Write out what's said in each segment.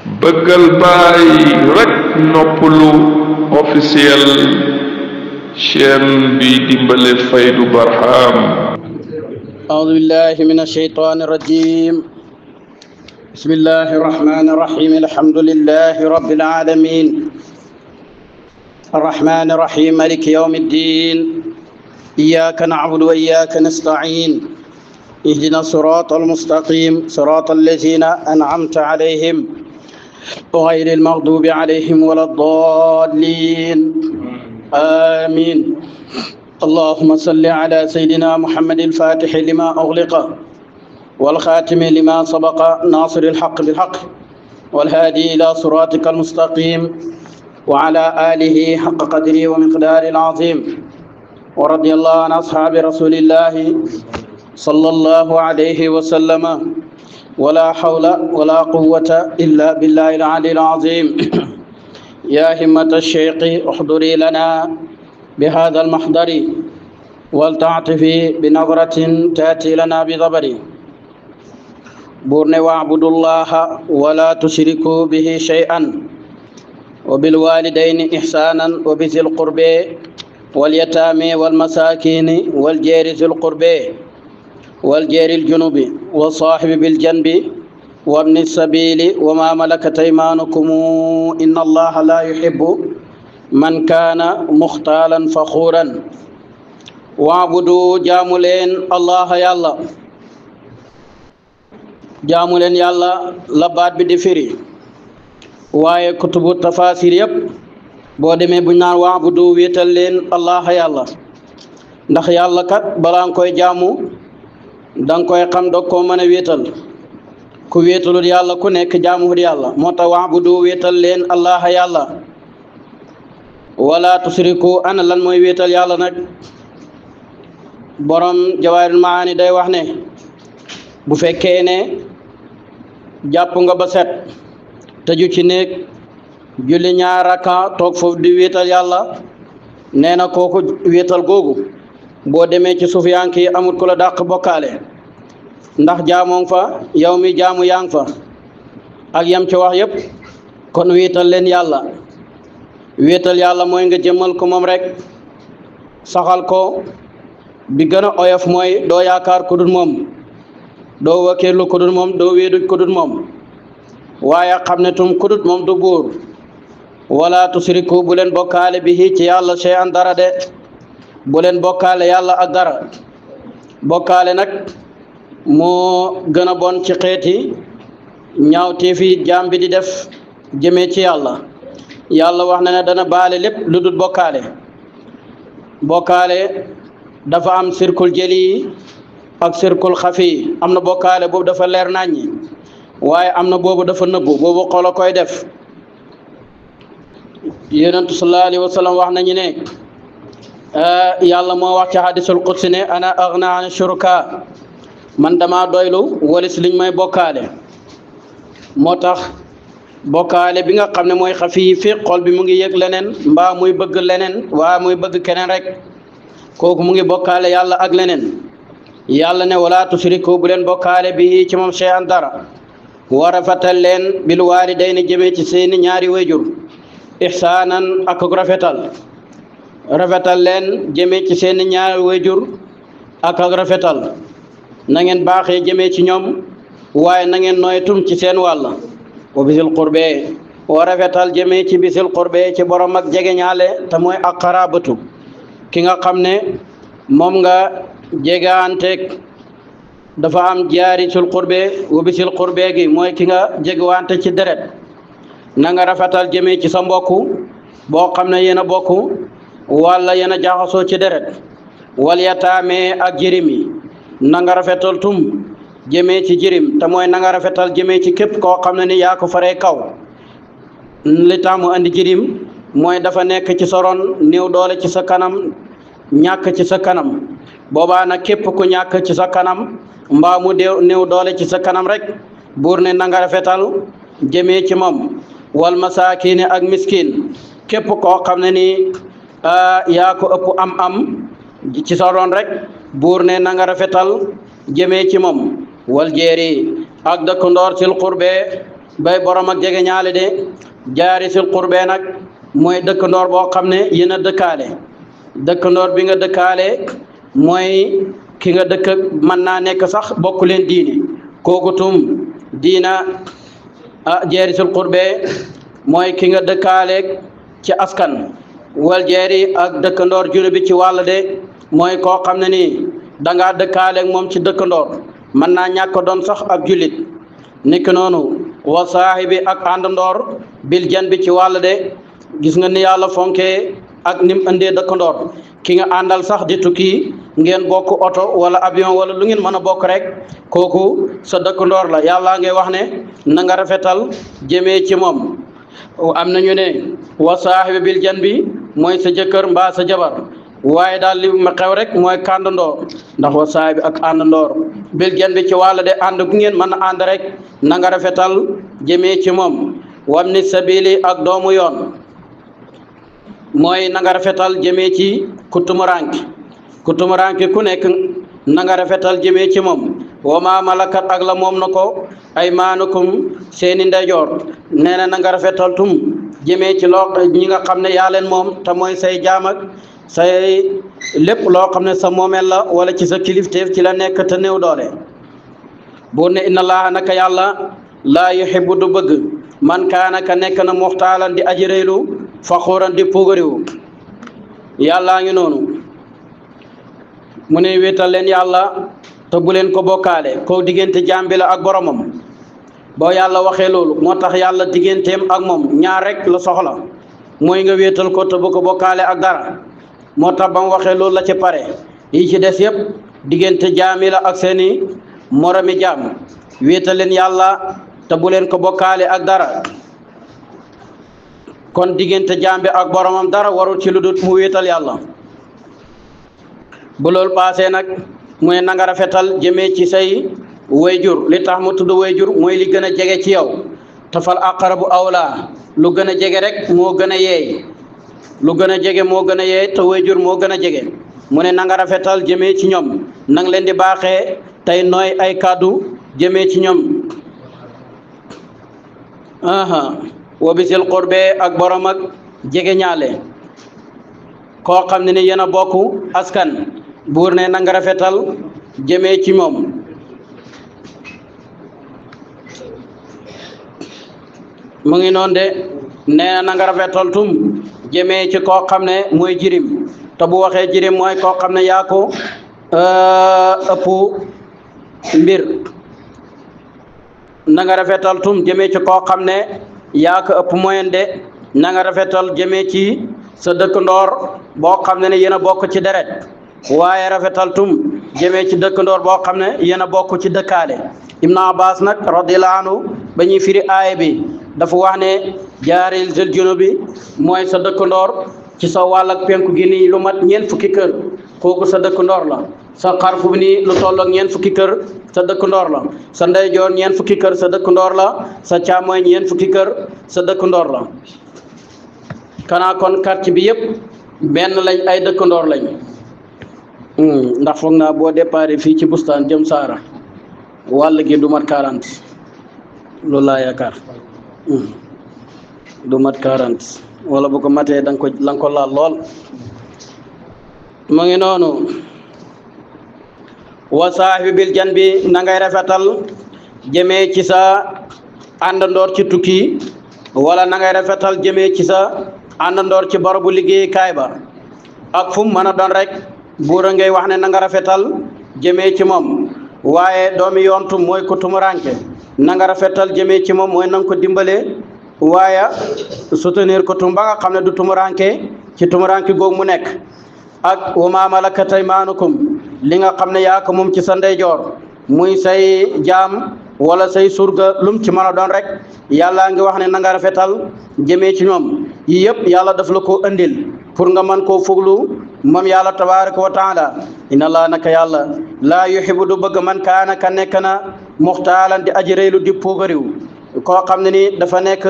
bëggal baay rek noppalu officiel chaîne bi dimbale Faydu Barham. أعوذ بالله من الشيطان الرجيم. بسم الله الرحمن الرحيم. الحمد لله رب العالمين الرحمن الرحيم مالك يوم الدين. إياك نعبد وإياك نستعين. اهدنا الصراط المستقيم صراط الذين أنعمت عليهم غير المغضوب عليهم ولا الضالين آمين. اللهم صل على سيدنا محمد الفاتح لما أغلق والخاتم لما سبق ناصر الحق بالحق والهادي إلى صراطك المستقيم وعلى آله حق قدره ومقداره العظيم. ورضي الله عن أصحاب رسول الله صلى الله عليه وسلم ولا حول ولا قوة إلا بالله العلي العظيم. يا همة الشيخ احضري لنا بهذا المحضر ولتعطفي بنظرة تأتي لنا بضبر. بورن واعبدوا الله ولا تشركوا به شيئا وبالوالدين إحسانا وبذي القرب واليتامى والمساكين والجير ذي القرب والجير الجنوب والصاحب بالجنب وابن السبيل وما ملكت أيمانكم إن الله لا يحب من كان مختالا فخورا. واعبدوا جاملين الله يالله جاملين يالله لبات بدي فري waaye kutubu tafasir yëpp boo demee buñ naan waabudu wéetal leen allah yàlla ndax yàlla kat balaa nga koy jaamu danga koy xam dog koo mën a wéetal ku wéetalul yàlla ku nekk jaamuwul yàlla moo tax waabudu wéetal leen allah yàlla wala tusriku ana lan mooy wéetal yàlla nag borom jawaahirul maani day wax ne bu fekkee ne jàpp nga ba set tëju ci néeg julli ñaar rakka toog foofu di wéetal yàlla nee na kooku wéetal googu boo demee ci sufiyank yi amul ku la dàq bokkaale ndax jaamoo fa yow mi jaamu yaa ngi fa ak yam ci wax yëpp kon wéetal leen yàlla wéetal yàlla mooy nga jëmmal ko moom rek saxal ko bi gën a oyof mooy doo yaakaar ku dul moom doo wakkeerlu ku dul moom doo wéedu ku dul moom waaye xam ne tum kudut moom du buur wala tusriku bu leen bokkaale bi ci yàlla shay'an dara de bu leen bokkaale yàlla ak dara bokkaale nag moo gën a bon ci xeeti ñaawteefi jaam bi di def jëmee ci yàlla yàlla wax na ne dana baale lépp lu dul bokkaale bokkaale dafa am sirkul jëli ak sirkul xafi am na bokkaale boobu dafa leer naññi waaye am na boobu dafa nëbbu boobu xol a koy def yonentu sallallahu alayhi wa sallam wax nañu ne yàlla moo wax ci hadisul qudsi ne ana aghna an shuraka man dama doylu walis liñ may bokkaale moo tax bokkaale bi nga xam ne mooy xafi fi xol bi mu ngi yëg leneen mbaa muy bëgg leneen waa muy bëgg keneen rek kooku mu ngi bokkaale yàlla ak leneen yàlla ne wala tusriku bu leen bokkaale bi ci moom shay'an dara wa rafetal leen bil waalidayni jëmee ci seeni ñaari wayjur ihsaanan ak rafetal leen jëmee ci seeni ñaari wayjur ak rafetal na ngeen baaxee jëmee ci ñoom waaye na ngeen noytum ci seen wàll wa bisil qurbe wa rafetal jëmee ci bisil qurbe ci borom ak jegeñaale te mooy ak xaraabatu ki nga xam ne moom nga jegaanteeg dafa am jaari sul qurbe wa bisil qurbe gi mooy ki nga jegwante ci deret na nga rafetal jëmee ci sa mbokk boo xam ne yéen a bokk wala yéen a jaxasoo ci deret wal yataame ak jirim yi na nga rafetal tum jëmee ci jirim te mooy na nga rafetal jëmee ci képp koo xam ne ni yaa ko faree kaw li tax mu andi jirim mooy dafa nekk ci sa ron néew doole ci sa kanam ñàkk ci sa kanam boobaa nag képp ku ñàkk ci sa kanam mbaa mu néew doole ci sa kanam rek buur ne na nga rafetal jëmee ci moom wal masaakiine ak miskin képp koo xam ne nii yaa ko ëpp am ci sa ron rek buur ne na nga rafetal jëmee ci moom wal jeeri ak dëkkandoor sil qurbe bay borom ak jege ñaale de jaarisil qurbee nag mooy dëkkandoor boo xam ne yéen a dëkkaale dëkkandoor bi nga dëkkaale mooy ki nga dëkk mën naa nekk sax bokk leen diini kooku tum diina jaarisil qurbee mooy ki nga dëkkaale ci askan wal jeeri ak dëkkandoor junubi ci wàll de mooy koo xam ne nii dangaa dëkkaale moom ci dëkkandoor mën naa ñàkk doon sax ab jullit nekk noonu wa saahibi ak àndandoor bil jan bi ci wàll de gis nga ni yàlla fonkee ak nim indee dëkkandoor ki nga àndal sax di tukki ngeen bokk oto wala avion wala lu ngeen mën a bokk rek kooku sa dëkkandoor la yàlla ngay wax ne na nga rafetal jëmee ci moom am nañu ne wa saahibi bil jan bi mooy sa jëkkër mbaa sa jabar waaye daal li ma xew rek mooy kàndandoor ndax wa saahibi ak àndandoor bil jan bi ci wàll de ànd gu ngeen mën a ànd rek na nga rafetal jëmee ci moom wam ni sabili ak doomu yoon mooy na nga rafetal jëmee ci ku tumuranke ku nekk na nga rafetal jëmee ci moom wa ma malakat ak la moom na ko ay maanukum seeni ndeyjoor nee na na nga rafetal tum jëmee ci loo ñi nga xam ne yaa leen moom te mooy say jaam ak say lépp loo xam ne sa moomeel la wala ci sa kilifteef ci la nekk te néew doole buur ne inna laaha naka yàlla laa yuhibbu du bëgg man kaana ka nekk na muxtaalan di aji réylu faxuuran di puugariwu yàllaa ngi noonu mu ne wéetal leen yàlla te bu leen ko bokkaale ko diggante jaam bi la ak boromam boo yàlla waxee loolu moo tax yàlla digganteem ak moom ñaar rek la soxla mooy nga wéetal ko te bu ko bokkaale ak dara moo tax ba mu waxee loolu la ci pare yi ci des yëpp diggante jaami la ak seeni moromi jaam wéetal leen yàlla te bu leen ko bokkaale ak dara kon diggante jaam bi ak boromam dara warul ci lu dul mu wéetal yàlla bu loolu paasee nag mu ne na nga rafetal jëmee ci say wayjur li tax mu tudd wayjur mooy li gën a jege ci yow tafal aqrabu awla lu gën a jege rek moo gën a yeey lu gën a jege moo gën a yeey te wayjur moo gën a jege mu ne na nga rafetal jëmee ci ñoom nang leen di baaxee tey nooy ay kàddu jëmee ci ñoom wa bisil qurbe ak borom ak jege ñaale koo xam ne ni yéen a bokk askan buur ne na nga rafetal jëmee ci moom mu ngi noonu de nee na nga rafetal tum jëmee ci koo xam ne mooy jirim te bu waxee jirim mooy koo xam ne yaa ko ëpp mbir na nga rafetal tum jëmee ci koo xam ne yaa ko ëpp moyen de na nga rafetal jëmee ci sa dëkkandoor boo xam ne yéen a bokk ci deret waaye rafetal tum jëmee ci dëkkandoor boo xam ne yéen a bokk ci dëkkaale Ibn Abbas nag radiyallahu anhu ba ñuy firi aaya bi dafa wax ne jaaril zil junubi mooy sa dëkkandoor ci sa wàll ak penku gi nii lu mat ñeent fukki kër kooku sa dëkkandoor la sa xarfu bi nii lu toll ak ñeent fukki kër sa dëkkandoor la sa ndeyjoor ñeent fukki kër sa dëkkandoor la sa càmmooñ ñeent fukki kër sa dëkkandoor la kanaa kon quartier bi yëpp benn lañ ay dëkkandoor lañ ndax foog naa boo départ fii ci bustaan jëm saara wàll gi du mat 40 loolu laa yaakaar du mat 40 wala bu ko matee da nga ko laal lool mu ngi noonu wa saahibi bil jan bi na ngay rafetal jëmee ci sa àndandoor ci tukki wala na ngay rafetal jëmee ci sa àndandoor ci barabu liggéeykaay ba ak fu mu mën a doon rek buura ngay wax ne na nga rafetal jëmee ci moom waaye doomi yoontu mooy ko tumuranke na nga rafetal jëmee ci moom mooy na nga ko dimbalee waaye soutenir ko tum ba nga xam ne du tumuranke ci tumuranke googu mu nekk ak wa maa malakat aymaanukum li nga xam ne yaa ko moom ci sa ndeyjoor muy say jaam wala say surga lum ci mën a doon rek yàlla ngi wax ne na nga rafetal jëmee ci ñoom yi yëpp yàlla daf la ko andil pour nga mën koo fuglu moom yàlla tabaraka wa taala inna allah naka yàlla laa yuhibbu du bëgg man kaana ka nekk na muxtaalan di aji réylu di puugariw koo xam ne ni dafa nekk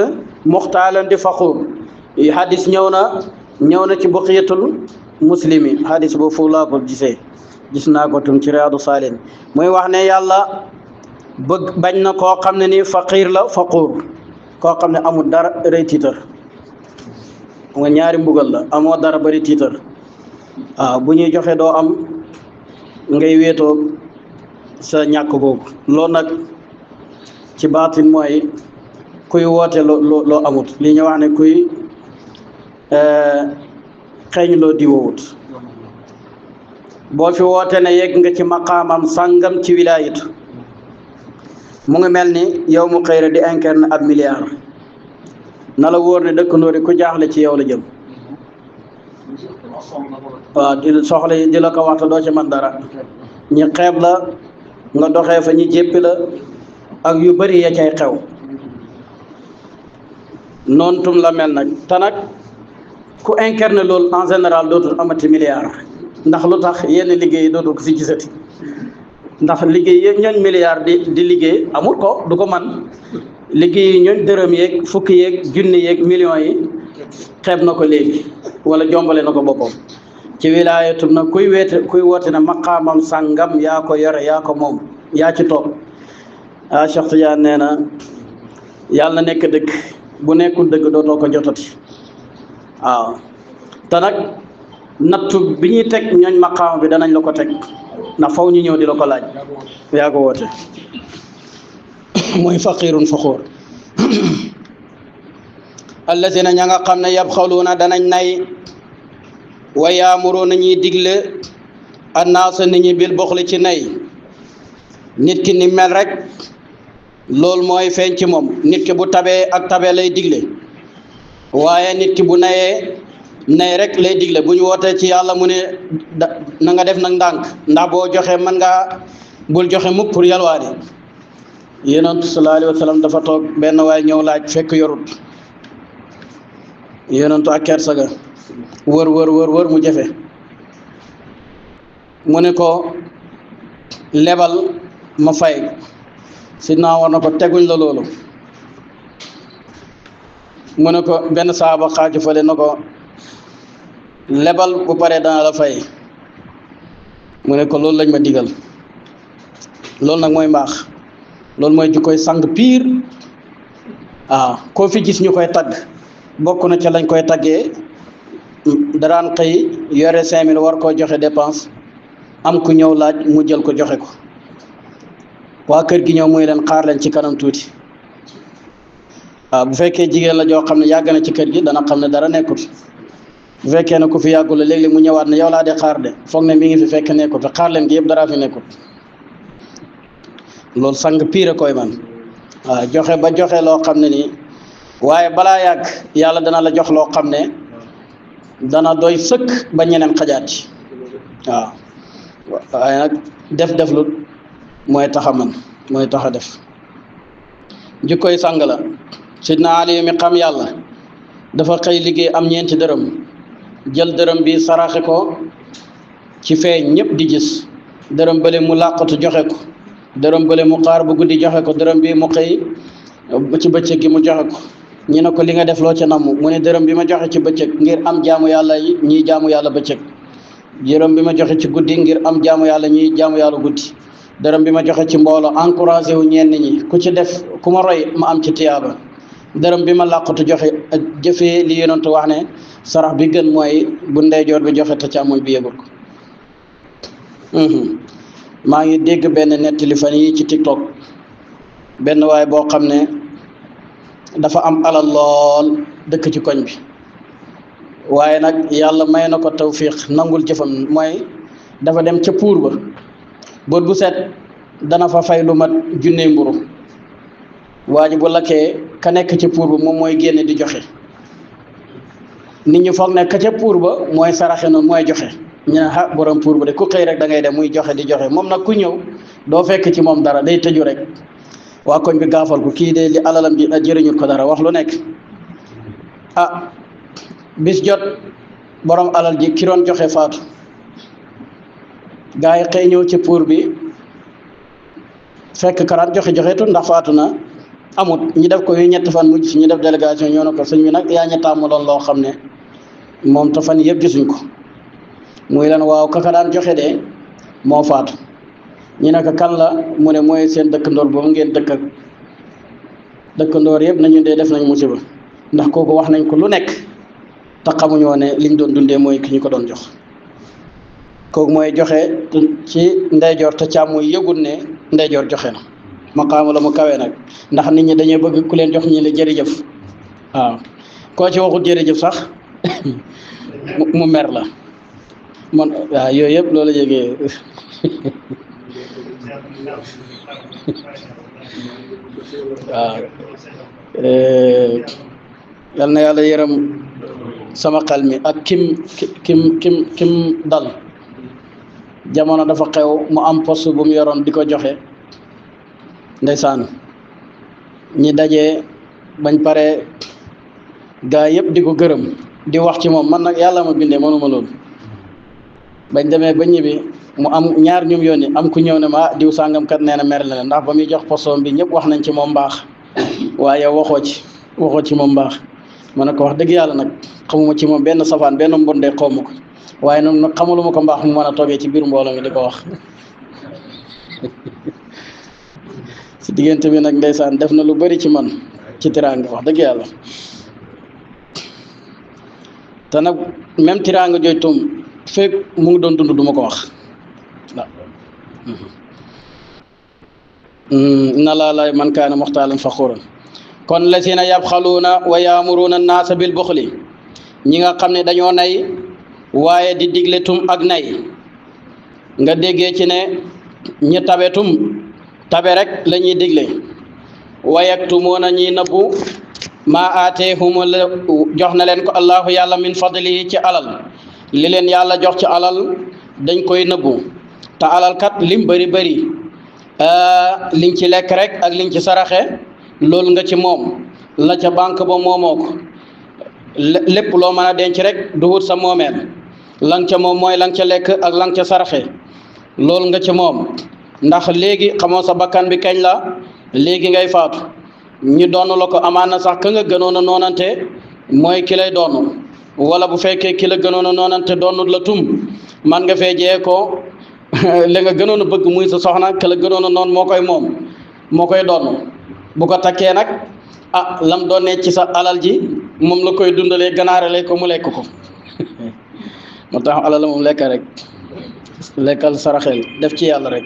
muxtaalan di faxuur hadis ñëw na ci buqiyatul muslimi hadis boobu foofu laa ko gisee gis naa ko tum ci Riyaadu Saalihiin muy wax ne yàlla bëgg bañ na koo xam ne ni faqiir la faquur koo xam ne amul dara rëy tiitar nga ñaari mbugal la amoo dara bari tiitar waaw bu ñuy joxe doo am ngay wéetoo sa ñàkk googu loolu nag ci baatin mooy kuy woote loo amut li ñu wax ne kuy xeeñ loo diwoowut boo fi woote ne yegg nga ci maqaamam sàngam ci wilaayatu mu ngi mel ni yow mu xëyra di incarne ab milliard na la wóor ne dëkkandoo di ku jaaxle ci yow la jëm waaw di soxla yi di la ko waxta doo ci man dara ñi xeeb la nga doxee fa ñi jéppi la ak yu bari ya cay xew noonu tum la mel nag te nag ku incarne loolu en général dootul amati milliard ndax lu tax yenn liggéey dootul ko si gisati ndax liggéey yëpp ñooñ milliard di liggéey amul ko du ko man liggéey yi ñooñ dërëm yeeg fukki yeeg junni yeeg millions yi xeeb na ko léegi wala jombale na ko boppam ci wilaayatum nag kuy woote ne maqaamam sàngam yaa ko yore yaa ko moom yaa ci toog Cheikh Tidiane nee na yàlla na nekk dëgg bu nekkul dëgg dootoo ko jotati waaw te nag nattu bi ñuy teg ñooñ maqaama bi danañ la ko teg ndax faw ñu ñëw di la ko laaj yaa ko woote mooy faqirun faxóor allazina ña nga xam ne yabxaluuna danañ nay wa yaamuruuna ñuy digle annaasa nit ñi bil buxli ci nay nit ki ni mel rek loolu mooy feeñ ci moom nit ki bu tabee ak tabee lay digle waaye nit ki bu nayee nay rek lay digle bu ñu wootee ci yàlla mu ne na nga def nag ndànk ndax boo joxe mën ngaa bul joxe mukk pour yalwaani yonent sallallahu alayhi wa sallam dafa toog benn waay ñëw laaj fekk yorut yonentu ak kersa ga wër mu jafe mu ne ko lebal ma fay si naa war na ko teguñ la loolu mu ne ko benn saaba xaaju fale na ko lebal bu paree dana la fay mu ne ko loolu lañ ma digal loolu nag mooy mbaax loolu mooy jikkoy sang piir waaw koo fi gis ñu koy tagg bokk na ca lañ koy taggee daraan xëy yore 5000 war koo joxe dépense am ku ñëw laaj mu jël ko joxe ko waa kër gi ñëw muy leen xaar leen ci kanam tuuti waaw bu fekkee jigéen la joo xam ne yàgg na ci kër gi dana xam ne dara nekkut bu fekkee ne ku fi yàggul la léeg-léeg mu ñëwaat ne yow laa di xaar de foog ne mi ngi fi fekk nekkut te xaar leen gi yëpp dara fi nekkut loolu sang piire koy man waaw joxe ba joxe loo xam ne nii waaye balaa yàgg yàlla dana la jox loo xam ne dana doy sëkk ba ñeneen xajaat ci waaw waaye nag def lu mooy tax a man mooy tax a def jikkoy sang la sidna Ali mi xam yàlla dafa xëy liggéey am ñeenti dërëm jël dërëm bi saraxe ko ci feeñ ñëpp di gis dërëm bële mu làqatu joxe ko dërëm bële mu xaar bu guddi joxe ko dërëm bi mu xëy ci bëccëg gi mu joxe ko ñu ne ko li nga def loo ca namm mu ne dërëm bi ma joxe ci bëccëg ngir am jaamu yàlla yi ñiy jaamu yàlla bëccëg dërëm bi ma joxe ci guddi ngir am jaamu yàlla ñiy jaamu yàlla guddi dërëm bi ma joxe ci mbooloo encouragé wu ñenn ñi ku ci def ku ma roy ma am ci tiyaaba dërëm bi ma làqatu joxe ak jëfee li yonentu wax ne sarax bi gën mooy bu ndeyjoor bi joxe te càmmoñ bi yëgul ko maa ngi dégg benn nettali fan yi ci TikTok benn waay boo xam ne dafa am alal lool dëkk ci koñ bi waaye nag yàlla may na ko tawfiq nangul jëfam mooy dafa dem ca puur ba bët bu set dana fa fay lu mat junne mburu waa ji bu lakkee ka nekk ci puur ba moom mooy génne di joxe nit ñi foog ne ka ca puur ba mooy saraxe noonu mooy joxe ñu ne ah borom puur ba de ku xëy rek da ngay dem muy joxe di joxe moom nag ku ñëw doo fekk ci moom dara day tëju rek waa koñ bi gaafal ko kii de li alalam ji jëriñul ko dara wax lu nekk ah bis jot borom alal ji ki doon joxe faatu gaa yi xëy ñëw ci puur bi fekk karaan joxe ndax faatu na amut ñu def ko yu ñetti fan mujj ñu def délégation ñoo ne ko sëñ bi nag yaa ñettaamu loon loo xam ne moom te fan yëpp gisuñ ko muy leen waaw kaka daan joxe de moo faatu ñu ne ko kan la mu ne mooy seen dëkk ndoor boobu ngeen dëkk ak dëkkandoor yëpp nañu dee def nañ musiba ndax kooku wax nañ ko lu nekk te xamuñoo ne liñ doon dundee mooy ki ñu ko doon jox kooku mooy joxe ci ndeyjoor te càmmooy yëgul ne ndeyjoor joxe na maqaama la mu kawee nag ndax nit ñi dañuy bëgg ku leen jox ñi la jërëjëf waaw koo ci waxut jërëjëf sax mu mer la man waaw yooyu yëpp loolu yëgee waaw yal na yàlla yërëm sama xel mi ak kim dal jamono dafa xew mu am poste bu mu yoroon di ko joxe ndeysaan ñi daje bañ pare gaa yëpp di ko gërëm di wax ci moom man nag yàlla ma bindee mënuma loolu bañ demee ba ñibbi mu am ñaar ñum yónni am ku ñëw ne ma diw sàngam kat nee na mer na leen ndax ba muy jox poste bi ñëpp wax nañ ci moom mbaax waaye waxoo ci moom mbaax ma ne ko wax dëgg yàlla nag xamuma ci moom benn safaan benn mbonde xawma ko waaye noonu nag xamaluma ko mbaax mu mën a toogee ci biir mbooloo mi di ko wax si diggante bi nag ndeysaan def na lu bari ci man ci tiraanga wax dëgg yàlla te nag même tiraanga jooy tum fekk mu ngi doon dund du ma ko wax waaw inna laa la man kaana muxtaalan faxuuran kon lazina yabxaluuna wa yaamuruuna naasa bil buxli ñi nga xam ne dañoo nay waaye di digle tum ak nay nga déggee ci ne ñi tabe tum tabe rek la ñuy digle wa yaktumuuna ñi nëbbu maa aateehum jox na leen ko allahu yàlla min fadlihi ci alal li leen yàlla jox ci alal dañ koy nëbbu te alal kat lim bëri bëri liñ ci lekk rek ak liñ ci saraxe loolu nga ci moom la ca banque ba moomoo ko lépp loo mën a denc rek duhut sa moomeel lang ca moom mooy lang ca lekk ak lang ca saraxe loolu nga ci moom ndax léegi xamoo sa bakkan bi kañ la léegi ngay faatu ñu doon la ko amaan na sax ka nga gënoon a noonante mooy ki lay doon wala bu fekkee ki la gënoon a noonante doonut la tum man nga fee jee ko li nga gënoon a bëgg muy sa soxna ka la gënoon a noon moo koy doon bu ko takkee nag lam doon ne ci sa alal ji moom la koy dundalee ganaarale ko mu lekk ko moo tax alal la moom lekk rek lekkal saraxel def ci yàlla rek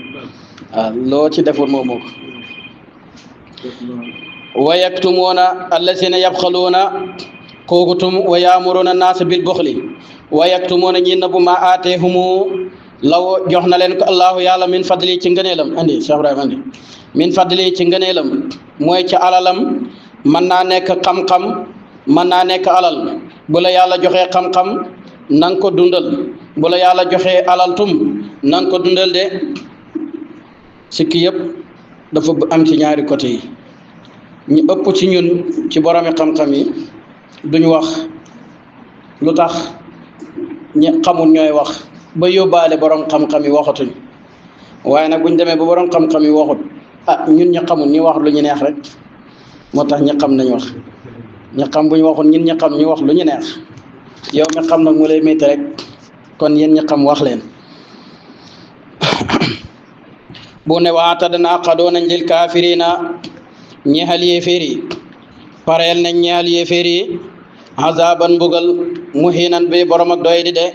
loo ci deful moom moo ko wa yaktumuuna allazina yabxaluuna kooku tum wa yaamuruuna naasa bil buxli wa yaktumuuna ñi nëbbu ma aateehumu law jox na leen ko allahu yàlla min fadli ci ngëneelam andi Cheikh Ibrahima andi min fadli ci ngëneelam mooy ci alalam mën naa nekk xam-xam mën naa nekk alal bu la yàlla joxee xam-xam na nga ko dundal bu la yàlla joxee alal tum na nga ko dundal de sikki yëpp dafa am ci ñaari côté yi ñu ëpp ci ñun ci boromi xam-xam yi duñ wax lu tax ñi xamul ñooy wax ba yóbbaale borom xam-xam yi waxatuñ waaye nag buñ demee ba borom xam-xam yi waxut ñun ñi xamul ñi wax lu ñu neex rek moo tax ñi xam nañ wax ñi xam buñ waxut ñun ñi xam ñu wax lu ñu neex yow mi xam nag mu lay métti rek kon yéen ñi xam wax leen bu ne waata danaa xadoo nañ lil kaafirina ñeexal yéeféer yi pareel nañ ñeexal yéeféer yi azaban mbugal muhinan bi borom ak doy di de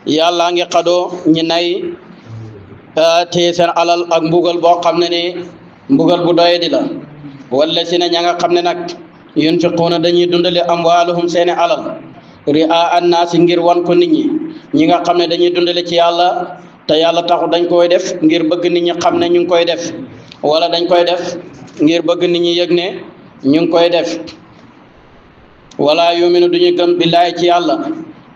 yàlla ngi xadoo ñi nay téye seen alal ak mbugal boo xam ne ni mbugal bu doy di la wala si ne ña nga xam ne nag yunfiquuna dañuy dundale amwaaluhum seeni alal ri'a annaasi ngir wan ko nit ñi nga xam ne dañuy dundale ci yàlla te yàlla taxu dañ koy def ngir bëgg nit ñi xam ne ñu ngi koy def wala dañ koy def ngir bëgg nit ñi yëg ne ñu ngi koy def wala yuminu duñu gëm billaahi ci yàlla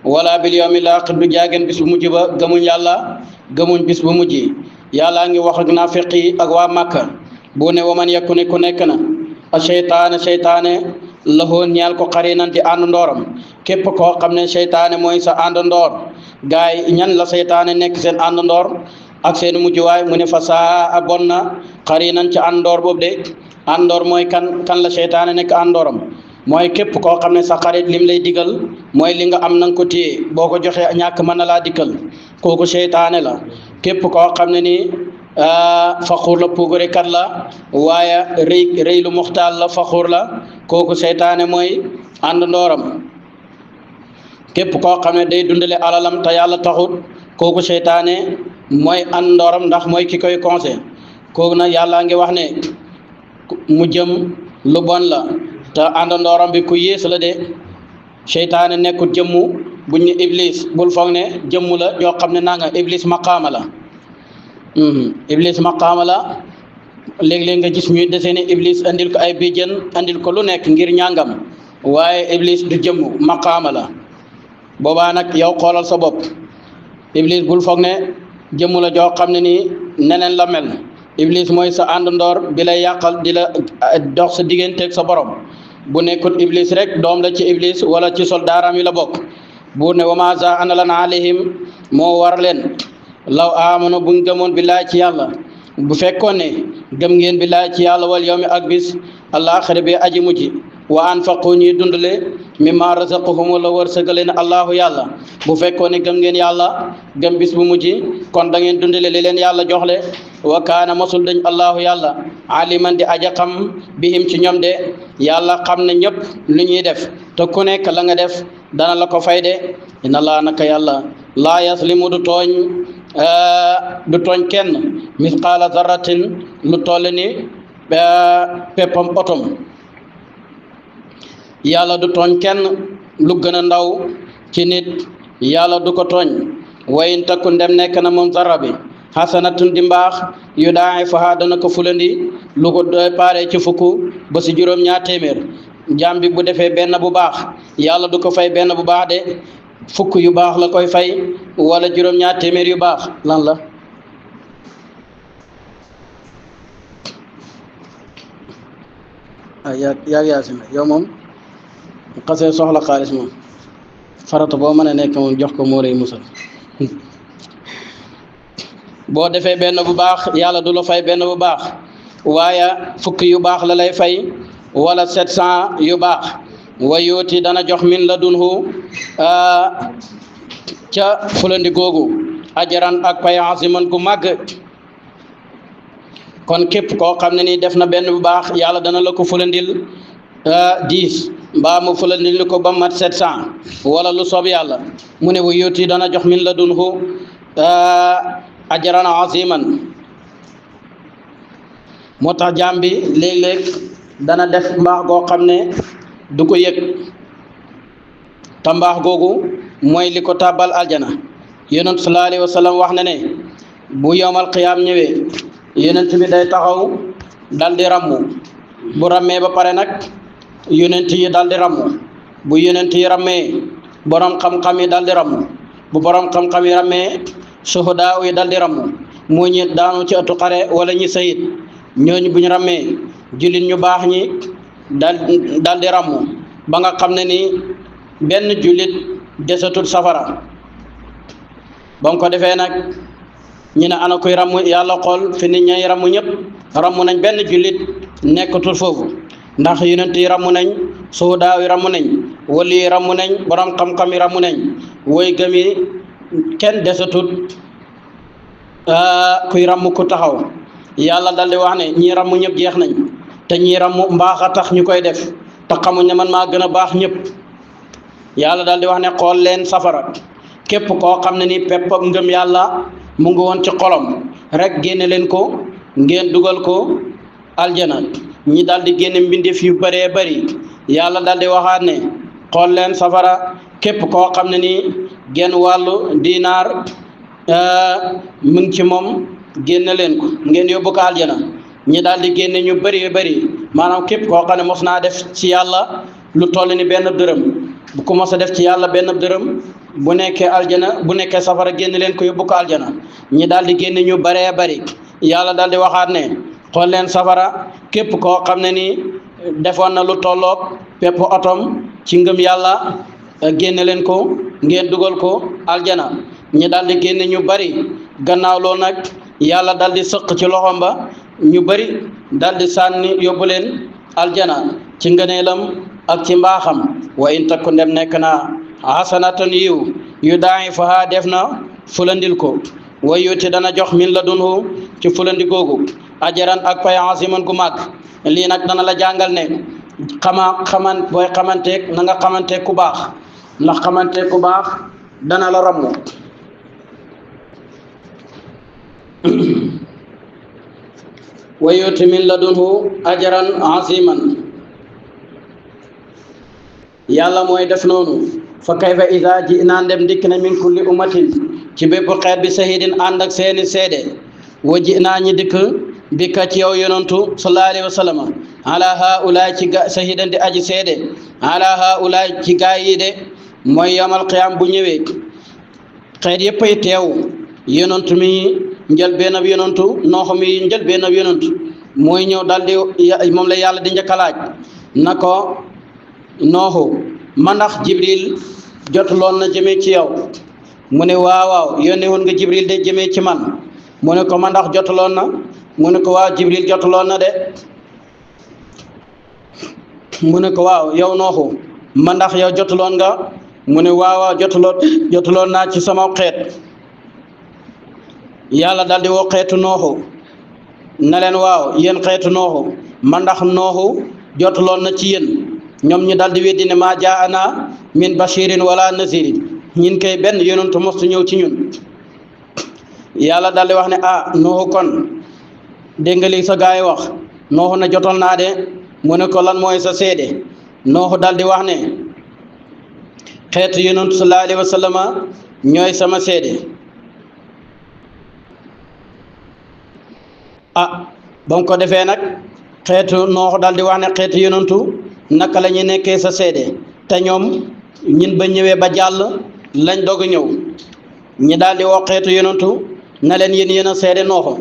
wala bil yawmil aaxir du jaagen bis bu mujj ba gëmuñ yàlla gëmuñ bis bu mujj yàlla ngi wax ak naafiq yi ak waa Makka bu ne waman yakku ne ku nekk na a seytaane laxoon ñeel ko xarinan di ànd ndooram képp koo xam ne seytaane mooy sa ànd ndoor gaay ñan la seytaane nekk seen ànd ndoor ak seen mujjuwaay mu ne fa saa a bon na xarinan ci ànd ndoor boobu de ànd ndoor mooy kan la seytaane nekk ànd ndooram mooy képp koo xam ne sa xarit lim lay digal mooy li nga am na nga ko téye boo ko joxee ñàkk mën na laa dikkal kooku seytaane la képp koo xam ne nii faxuur la puugare kat la waaye rëy lu muxtaal la faxuur la kooku seytaane mooy ànd ndooram képp koo xam ne day dundale alalam te yàlla taxut kooku seytaane mooy ànd ndooram ndax mooy ki koy conseil kooku nag yàlla ngi wax ne mu jëm lu bon la te ànd ndooram bi ku yées la de seytaane nekkut jëmmu buñ ne iblis bul foog ne jëmmu la ñoo xam ne nanga iblis maqaama la iblis maqaama la léeg-léeg nga gis ñuy desene iblis andil ko ay bijjën andil ko lu nekk ngir ñàngam waaye iblis du jëmmu maqaama la boobaa nag yow xoolal sa bopp iblis bul foog ne jëmmu la joo xam ne nii neneen la mel iblis mooy sa ànd ndoor bi lay yàqal di la dox sa digganteeg sa borom bu nekkul iblis rek doom la ci iblis wala ci soldaaram yi la bokk bu ne wa ma za ana lana alayhim moo war leen law amanu buñ gëmoon billaahi ci yàlla bu fekkoon ne gëm ngeen billaahi ci yàlla wal yawmi ak bis àllaaxira bi aji mujj wa anfaqu ñuy dundale mimma razaqahum la wërsëgale ne allahu yàlla bu fekkoon ne gëm ngeen yàlla gëm bis bu mujj kon da ngeen dundale li leen yàlla joxle wa kaana masul dañ allahu yàlla aliman di aja xam bihim ci ñoom de yàlla xam ne ñëpp lu ñuy def te ku nekk la nga def dana la ko fay de inna laa naka yàlla laa yaslimu du tooñ kenn misqaala zarratin lu toll ni peppam otom yàlla du tooñ kenn lu gën a ndaw ci nit yàlla du ko tooñ wayin takku ndem nekk na moom zarra bi hasanatun di mbaax yu daay faha dana ko fulandi lu ko doy paare ci fukk ba si juróom-ñaar téeméer jaam bi bu defee benn bu baax yàlla du ko fay benn bu baax de fukk yu baax la koy fay wala juróom-ñaar téeméer yu baax lan la yaag yaasin yow moom xasee soxla xaalis moom farata boo mën a nekk moom jox ko moo rëy musal boo defee benn bu baax yàlla du la fay benn bu baax waaye fukk yu baax la lay fay wala 700 yu baax wa yooti dana jox min la dunhu ca fulandi googu ajaran ak pay aziman gu màgg kon képp koo xam ne ni def na benn bu baax yàlla dana la ko fulandil 10 mbaa mu fulandil ko ba mat 700 wala lu soob yàlla mu ne wa yooti dana jox min la dunhu ajaran aziman moo tax jaam bi léeg-léeg dana def mbaax goo xam ne du ko yëg te mbaax googu mooy li ko tàbbal aljana yonent sallallahu alayhi wa sallam wax na ne bu yowmal qiyaam ñëwee yonent bi day taxaw dal di rammu bu rammee ba pare nag yonent yi dal di rammu bu yonent yi rammee borom xam-xam yi dal di rammu bu borom xam-xam yi rammee suhadaa yi dal di rammu moo ñi daanu ci ëttu xare wala ñi sayit ñooñu bu ñu rammee jullit ñu baax ñi dal di rammu ba nga xam ne ni benn jullit desatul safara ba mu ko defee nag ñu ne ana koy rammu yàlla xool fi nit ñay rammu ñëpp rammu nañ benn jullit nekkatul foofu ndax yonent yi rammu nañ suhadaa yi rammu nañ wali yi rammu nañ borom xam-xam yi rammu nañ woy gëm yi kenn desatut kuy rammu ku taxaw yàlla dal di wax ne ñii rammu ñëpp jeex nañ te ñii rammu mbaax a tax ñu koy def te xamuñ ne man maa gën a baax ñëpp yàlla dal di wax ne xool leen safara képp koo xam ne ni peppam ngëm yàlla mu ngi woon ci xolom rek génne leen ko ngeen dugal ko aljana ñi dal di génne mbindeef yu bëree bëri yàlla dal di waxaat ne xool leen safara képp koo xam ne ni genn wàllu dinaar mu ngi ci moom génne leen ko ngeen yóbbu ko aljana ñi daal di génne ñu bëri bëri maanaam képp koo xam ne mos naa def ci yàlla lu toll ni benn dërëm bu ko mos a def ci yàlla benn dërëm bu nekkee aljana bu nekkee safara génne leen ko yóbbu ko aljana ñi daal di génne ñu bëree bëri yàlla daal di waxaat ne xool leen safara képp koo xam ne ni defoon na lu tolloog pepp otom ci ngëm yàlla génne leen ko ngeen dugal ko aljana ñi daal di génne ñu bëri gannaaw loolu nag yàlla dal di sëq ci loxom ba ñu bëri dal di sànni yóbbu leen aljana ci ngëneelam ak ci mbaaxam wa in takku ndem nekk na hasanatan yiw yu daay faha def na fulandil ko wa yuti dana jox min la dunhu ci fulandi googu ajaran ak pay asiman gu mag lii nag dana la jàngal ne booy xamanteeg na nga xamanteeg ku baax ndax xamanteeg ku baax dana la ramm wa yu'ti min ladunhu ajran aziman yàlla mooy def noonu fa kayfa iza ji'naa ndem dikk na min kulli ummatin ci bépp xeet bi shahidin ànd ak seeni seede wa ji'naa ñi dikk bika ci yow yonantu sallallahu alayhi wa sallam ala haulaay ci shahidan di aji seede ala haulaay ci gaay yi de mooy yamal qiyam bu ñëwee xeet yëpp ay teew yonantu mi njël benn ab yonantu noox mi njël benn ab yonantu mooy ñëw daldi moom la yàlla di njëkk a laaj na ko nooxu ma ndax jibril jotuloon na jëmee ci yow mu ne waaw yónni woon nga jibril de jëmee ci man mu ne ko ma ndax jotuloon na mu ne ko waaw jibril jotuloon na de mu ne ko waaw yow nooxu ma ndax yow jotuloon nga mu ne waaw jotuloon naa ci sama xeet yàlla daldi woo xeetu nooxu na leen waaw yéen xeetu nooxu ma ndax nooxu jotuloon na ci yéen ñoom ñu daldi weddi ne maa jaana min bashirin wala nazirin ñin kay benn yonentu mostu ñëw ci ñun yàlla daldi wax ne nooxu kon dégg nga li sa gaay wax nooxu na jotal naa de mu ne ko lan mooy sa seede nooxu daldi wax ne xeetu yonentu sallallahu alayhi wa sallam ñooy sama seede ba mu ko defee nag xeetu nooxu daldi wax ne xeetu yonentu naka la ñu nekkee sa seede te ñoom ñin ba ñëwee ba jàll lañ doog a ñëw ñi daldi woo xeetu yonentu na leen yéen a seede nooxu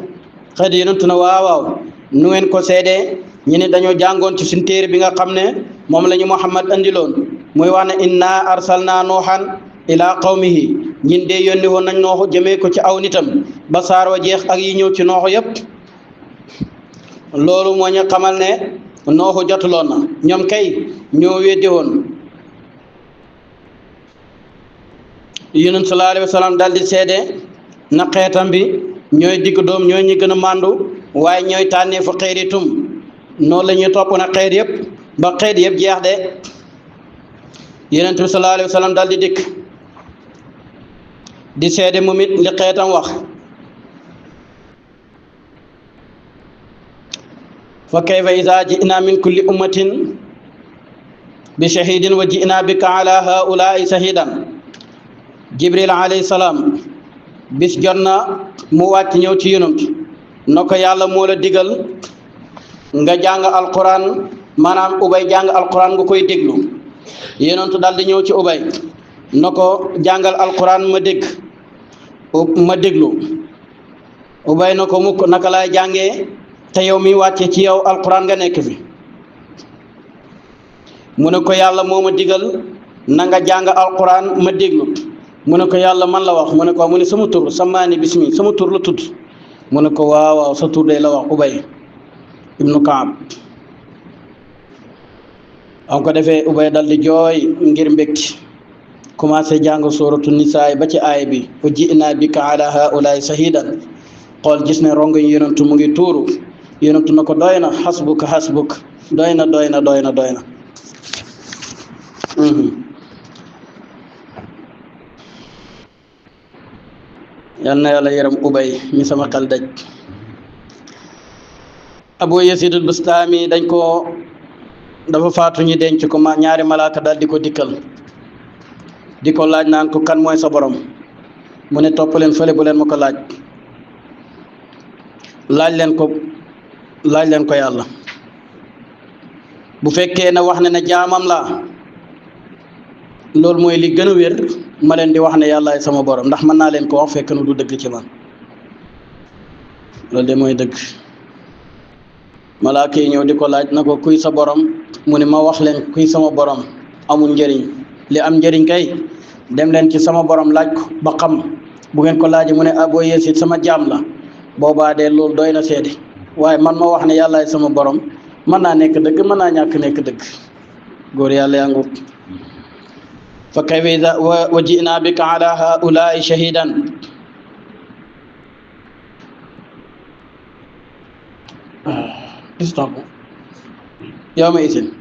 xeetu yonentu na waaw nu ngeen ko seedee ñu ne dañoo jàngoon ci suñ téere bi nga xam ne moom la ñu Muhammad andiloon muy wax ne inna arsalna nooxan ila qawmihi ñin dee yónni woon nañ nooxu jëmee ko ci aw nitam ba saar wa jeex ak yi ñëw ci nooxu yépp loolu moo ñu xamal ne nooxu jotuloon na ñoom kay ñoo weddi woon yonent sallallahu alayhi wa sallam daldi seede na xeetam bi ñooy digg doom ñooy ñi gën a màndu waaye ñooy tànnee fu xeeti tum noonu la ñuy topp na xeet yëpp ba xeet yëpp jeex de yonent bi sallallahu alayhi wa sallam daldi dikk di seede moom it li xeetam wax fa kayfa iza ji'na min kulli ummatin bi shahidin wa ji'na bika ala haula'i shahidan jibril alayhi salaam bis jot na mu wàcc ñëw ci yonent na ko yàlla moo la digal nga jàng alquran maanaam ubay jàng alquran nga koy déglu yonent daldi ñëw ci ubay na ko jàngal alquran ma déglu ubay na ko mukk naka laay jàngee te yow mi wàcce ci yow alquran nga nekk fi mu ne ko yàlla moo ma digal na nga jàng alquran ma déglu mu ne ko yàlla man la wax mu ne ko mu ne sama tur samaani bismi sama tur la tudd mu ne ko waaw sa tur day la wax ubay ibnu Kaab am ko defee ubay dal di jooy ngir mbégti commencé jàng suratu nisaa ba ci aaya bi wa ji'naa bika ala haulaay shahidan xool gis ne rongo yi yonentu mu ngi tuuru yonentu na ko doy na xasbuk doy na yal na yàlla yaram ubay mi sama xel daj Abu Yazid al-Bustami dafa faatu ñi denc ko ñaari malaaka daal di ko dikkal di ko laaj naan ko kan mooy sa borom mu ne topp leen fële bu leen ma ko laaj leen ko yàlla bu fekkee ne wax ne jaamam la loolu mooy li gën a wér ma leen di wax ne yàllaay sama borom ndax mën naa leen ko wax fekk na du dëgg ci man loolu de mooy dëgg malaaka yi ñëw di ko laaj na ko kuy sa borom mu ne ma wax leen kuy sama borom amul njëriñ li am njëriñ kay dem leen ci sama borom laaj ko ba xam bu ngeen ko laajee mu ne Abu Yazid sama jaam la boobaa de loolu doy na seede waaye man ma wax ne yàllaay sama borom mën naa nekk dëgg mën naa ñàkk nekk dëgg góor yàlla yaa ngut fa kayfa wa ji'naa bika ala haulaai shahidan stop yawma isin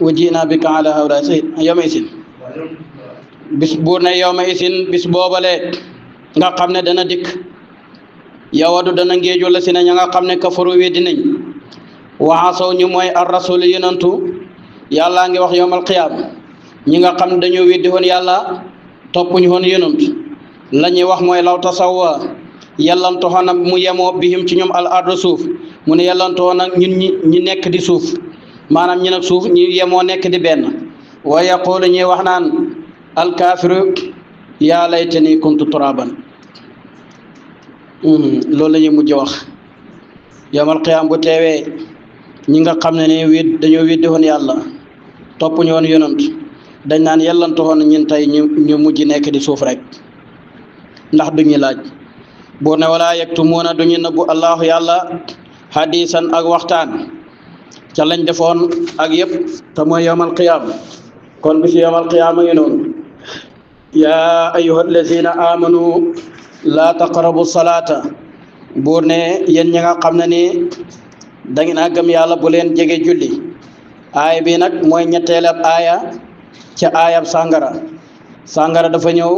wa ji'naa bika ala haula sayid yawma isin bis buur ne yawma isin bis boobale nga xam ne dana dikk yawadu dana ngeeju la si ne ña nga xam ne kafaru weddi nañ waxasaw ñu mooy ar rasul yonantu yàllaa ngi wax yawmal qiyaama ñi nga xam ne dañoo weddi woon yàlla toppuñu woon yonant la ñuy wax mooy law tasawwa yàllantoxoon na mu yemoo bihim ci ñoom al ardu suuf mu ne yàllantoxoon nag ñun ñi nekk di suuf maanaam ñi nag suuf ñu yemoo nekk di benn wa yaqulu ñuy wax naan alkaafiru yaa laytani kuntu turaban loolu la ñuy mujj wax yawmal qiyaam bu teewee ñi nga xam ne ne dañoo weddi woon yàlla toppuñu woon yonant dañ naan yàllantoxoon ñun tey ñu mujj nekk di suuf rek ndax duñu laaj buur ne wala yaktumuuna duñu nëbbu allahu yàlla hadisan ak waxtaan ca lañ defoon ak yëpp te mooy yawmal qiyaama kon bisu yawmal qiyaama ngi noonu yaa ayyuha allazina amanu laa taqrabu salaata buur ne yéen ñi nga xam ne ni da ngeen a gëm yàlla bu leen jege julli aaya bi nag mooy ñetteelab aaya ca aayab sàngara dafa ñëw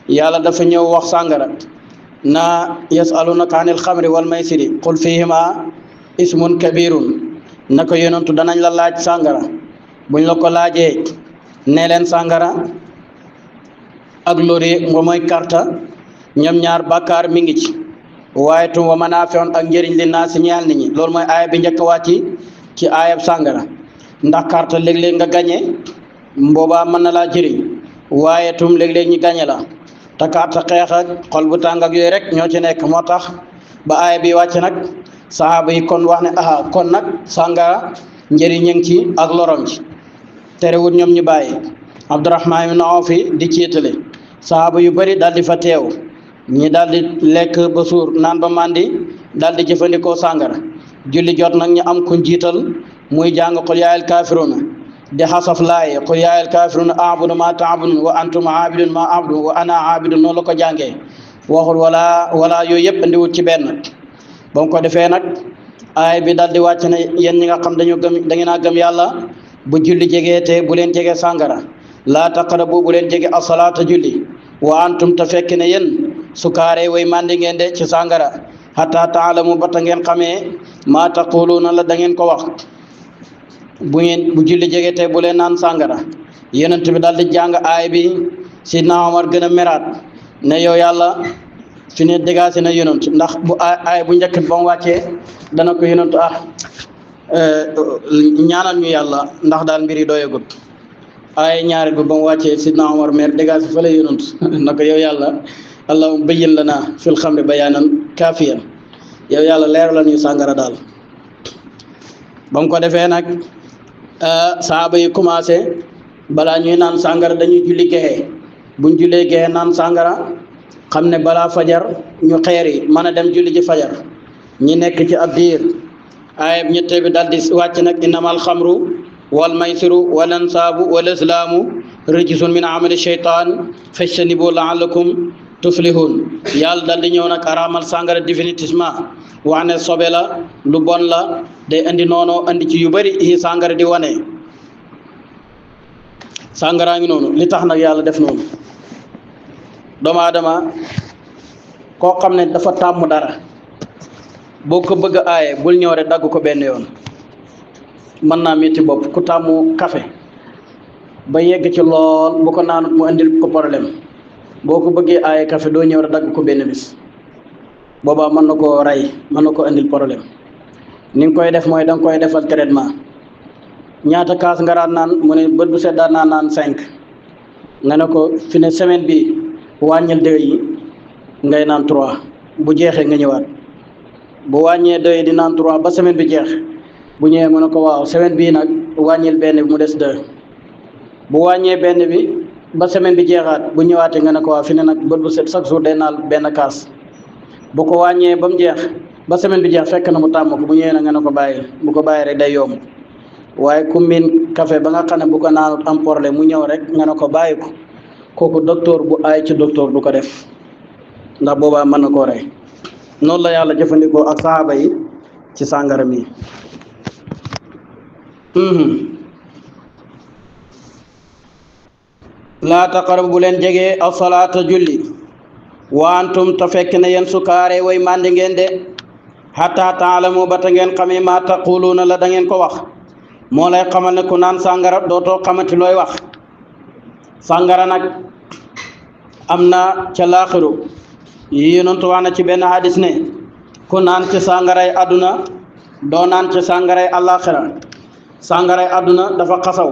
yàlla dafa ñëw wax sàngara na yasalunaka anil xamri wal maysiri qul fihima ismun kabirun na ko yonantu danañ la laaj sàngara buñ la ko laajee ne leen sàngara ak lori mo mooy karta ñoom ñaar bàkkaar mi ngi ci waaye tum wa manaafi'un ak njëriñ li naa si ñeel nit ñi loolu mooy aaya bi njëkk a wàcc ci aayab sàngara ndax karta léeg-léeg nga gañe boobaa mën na laa jëriñ waaye tum léeg-léeg ñi gañe la te karta xeex ak xol bu tàng ak yooyu rek ñoo ci nekk moo tax ba aaya bi wàcc nag sahaaba yi kon wax ne aha kon nag sàngara njëriñ ña ngi ci ak lorom ci terewut ñoom ñu bàyyi Abdurahmaan ibn Awf di ciitale sahaaba yu bëri daal di fa teew ñi daal di lekk ba suur naan ba mandi daal di jëfandikoo sàngara julli jot nag ñu am ku jiital muy jàng qul yaa ayyuhal kaafiruuna di xasaf laaye qul yaa ayyuhal kaafiruuna a'budu maa ta'budun wa antum aabidun maa a'budu wa ana aabidun noonu la ko jàngee waxul wala yooyu yëpp andiwut ci benn ba mu ko defee nag aay bi daal di wàcc ne yéen ñi nga xam dañoo gëm da ngeen a gëm yàlla bu julli jegee te bu leen jege sàngara laa taqrabu bu leen jege asalaata julli wa antum te fekk ne yéen sukaare way mandi ngeen de ci sàngara hatta taalamu ba ta ngeen xamee maa taquluuna la da ngeen ko wax bu julli jege te bu leen naan sàngara yonent bi daal di jàng aay bi Sidna Omar gën a meraat ne yow yàlla fi ne dégaasi na yonent ndax bu aay bu njëkk ba mu wàccee dana ko yonent ñaanal ñu yàlla ndax daal mbir yi doyagut aay ñaareel bi ba mu wàccee Sidna Omar mer dégaasi fa la yonent na ko yow yàlla allahumma bayyin lana fil xamri bayaanan kaafiyan yow yàlla leeralal ñu sàngara daal ba mu ko defee nag saaba yi commencé balaa ñuy naan sàngara dañuy julli gexe buñ jullee gexe naan sàngara xam ne balaa fajar ñu xeer yi mën a dem julli ji fajar ñi nekk ci ab diir ayab ñette bi daal di wàcc nag innamal xamru wal maysiru wal ansaabu wal azlaamu rijsun min amali sheytaan fajtanibu laallakum tuflihun yàlla daal di ñëw nag araamal sàngara définitivement wax ne sobe la lu bon la day andi noonu andi ci yu bëri yi sàngara di wane sàngaraa ngi noonu li tax nag yàlla def noonu doomu aadama koo xam ne dafa tàmm dara boo ko bëgg a aaye bul ñëw rek dagg ko benn yoon mën naa métti bopp ku tàmmu café ba yegg ci lool bu ko naanut mu andil ko problème boo ko bëggee aaye café doo ñëw rek dagg ko benn bis boobaa mën na koo rey mën na ko andil problème ni nga koy def mooy da nga koy defal traitement ñaata kaas nga daan naan mu ne bët bu set daan naan 5 nga ne ko fi ne semaine bi wàññil 2 yi ngay naan 3 bu jeexee nga ñëwaat bu wàññee 2 yi di naan 3 ba semaine bi jeex bu ñëwee mu ne ko waaw semaine bii nag wàññil benn bi mu des 2 bu wàññee benn bi ba semaine bi jeexaat bu ñëwaatee nga ne ko waaw fi ne nag bët bu set chaque jour day naan benn kaas bu ko wàññee ba mu jeex ba semaine bi jeex fekk na mu tàmm ko bu ñëwee nag nga ne ko bàyyi bu ko bàyyi rek day yomb waaye ku miin café ba nga xam ne bu ko naanut am problème mu ñëw rek nga ne ko bàyyi ko kooku docteur bu aay ci docteur du ko def ndax boobaa mën na koo rey noonu la yàlla jëfandikoo ak sahaaba yi ci sàngara mi laa taqrabu bu leen jege as-salaata julli wa antum ta fekk ne yéen sukaare way mandi ngeen de hatta taalamu ba ta ngeen xamee ma taquluuna la da ngeen ko wax moo lay xamal ne ku naan sàngara dootoo xamati looy wax sàngara nag am na ca laaxiru yi yonentu wax na ci benn hadis ne ku naan ci sàngaray àdduna doo naan ci sàngaray àllaaxira sàngaray àdduna dafa xasaw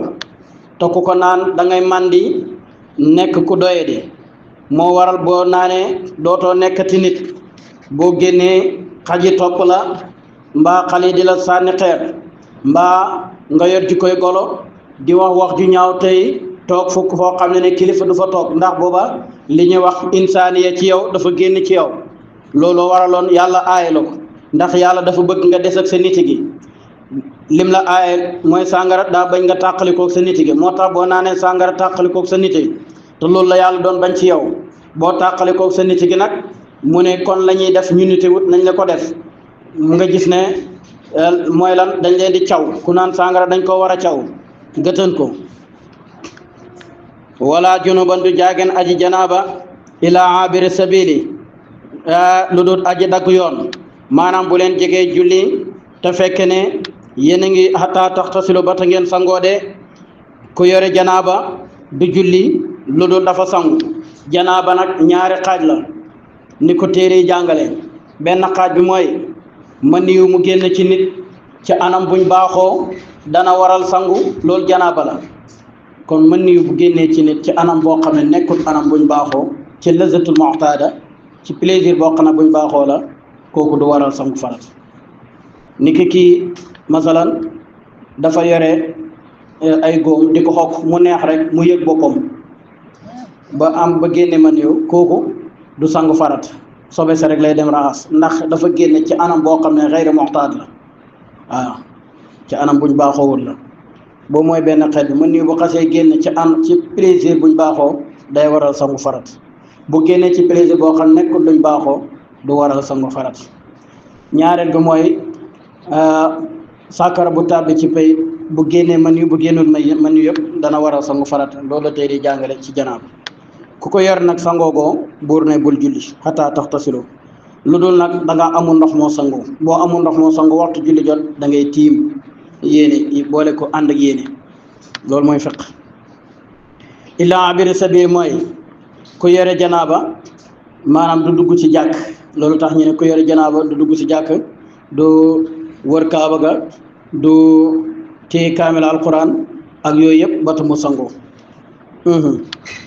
te ku ko naan da ngay màndi nekk ku doyadi moo waral boo naanee dootoo nekkati nit boo génnee xaji topp la mbaa xale di la sànni xeer mbaa nga yor ji koy golo di wax ju ñaaw tey toog fukk foo xam ne kilifa du fa toog ndax booba li ñuy wax insaaniya ci yow dafa génn ci yow looloo waraloon yàlla aaye la ko ndax yàlla dafa bëgg nga des ak sa nit gi lim la aaye mooy sàngara daa bañ nga tàqalikoog sa nit gi moo tax boo naanee sàngara tàqalikoog sa nit gi te loolu la yàlla doon bañ ci yow boo tàqalikoog sa nit gi nag mu ne kon la ñuy def ñu nite wut nañ la ko def nga gis ne mooy lan dañ leen di caw ku naan sàngara dañ ko war a caw gëtën ko wala junuban du jaagen aji janaaba ila abiri sabili lu dul aji dagg yoon maanaam bu leen jegee julli te fekk ne yéen a ngi xataa taxtasilu ba ta ngeen sangoo de ku yore janaaba du julli lu dul dafa sangu janaaba nag ñaari xaaj la ni ko téere yi jàngale benn xaaj bi mooy maniyu mu génn ci nit ci anam buñ baaxoo dana waral sangu loolu janaaba la kon maniyu bu génnee ci nit ci anam boo xam ne nekkul anam buñ baaxoo ci lazatul mu'tada ci plaisir boo xam ne buñ baaxoo la kooku du waral sangu farat ni ki kii masalan dafa yore ay góom di ko xokk mu neex rek mu yëg boppam ba am ba génne maniyu kooku du sangu farat sobe sa rek lay dem raxas ndax dafa génne ci anam boo xam ne xeyri muxtaad la waaw ci anam buñ baaxoowul la boobu mooy benn xeet bi mën nii bu xasee génn ci plaisir buñ baaxoo day waral sangu farat bu génnee ci plaisir boo xam nekkul luñ baaxoo du waral sangu farat ñaareel bi mooy sàkkara bu tàbbi ci pay bu génnee mën yu bu génnul mën yu yëpp dana waral sangu farat loolu la tey di jàngale ci janaab ku ko yor nag sangoogoo buur ne bul julli xataa taxtasilu lu dul nag da nga amul ndox moo sangu boo amul ndox moo sangu waxtu julli jot da ngay tiim yéene boole ko ànd ak yéene loolu mooy fiq illa abiri sabil mooy ku yore janaaba maanaam du dugg ci jàkk loolu tax ñu ne ku yore janaaba du dugg ci jàkk du wër kaaba ga du téye kaamil alquran ak yooyu yëpp bata mu sangu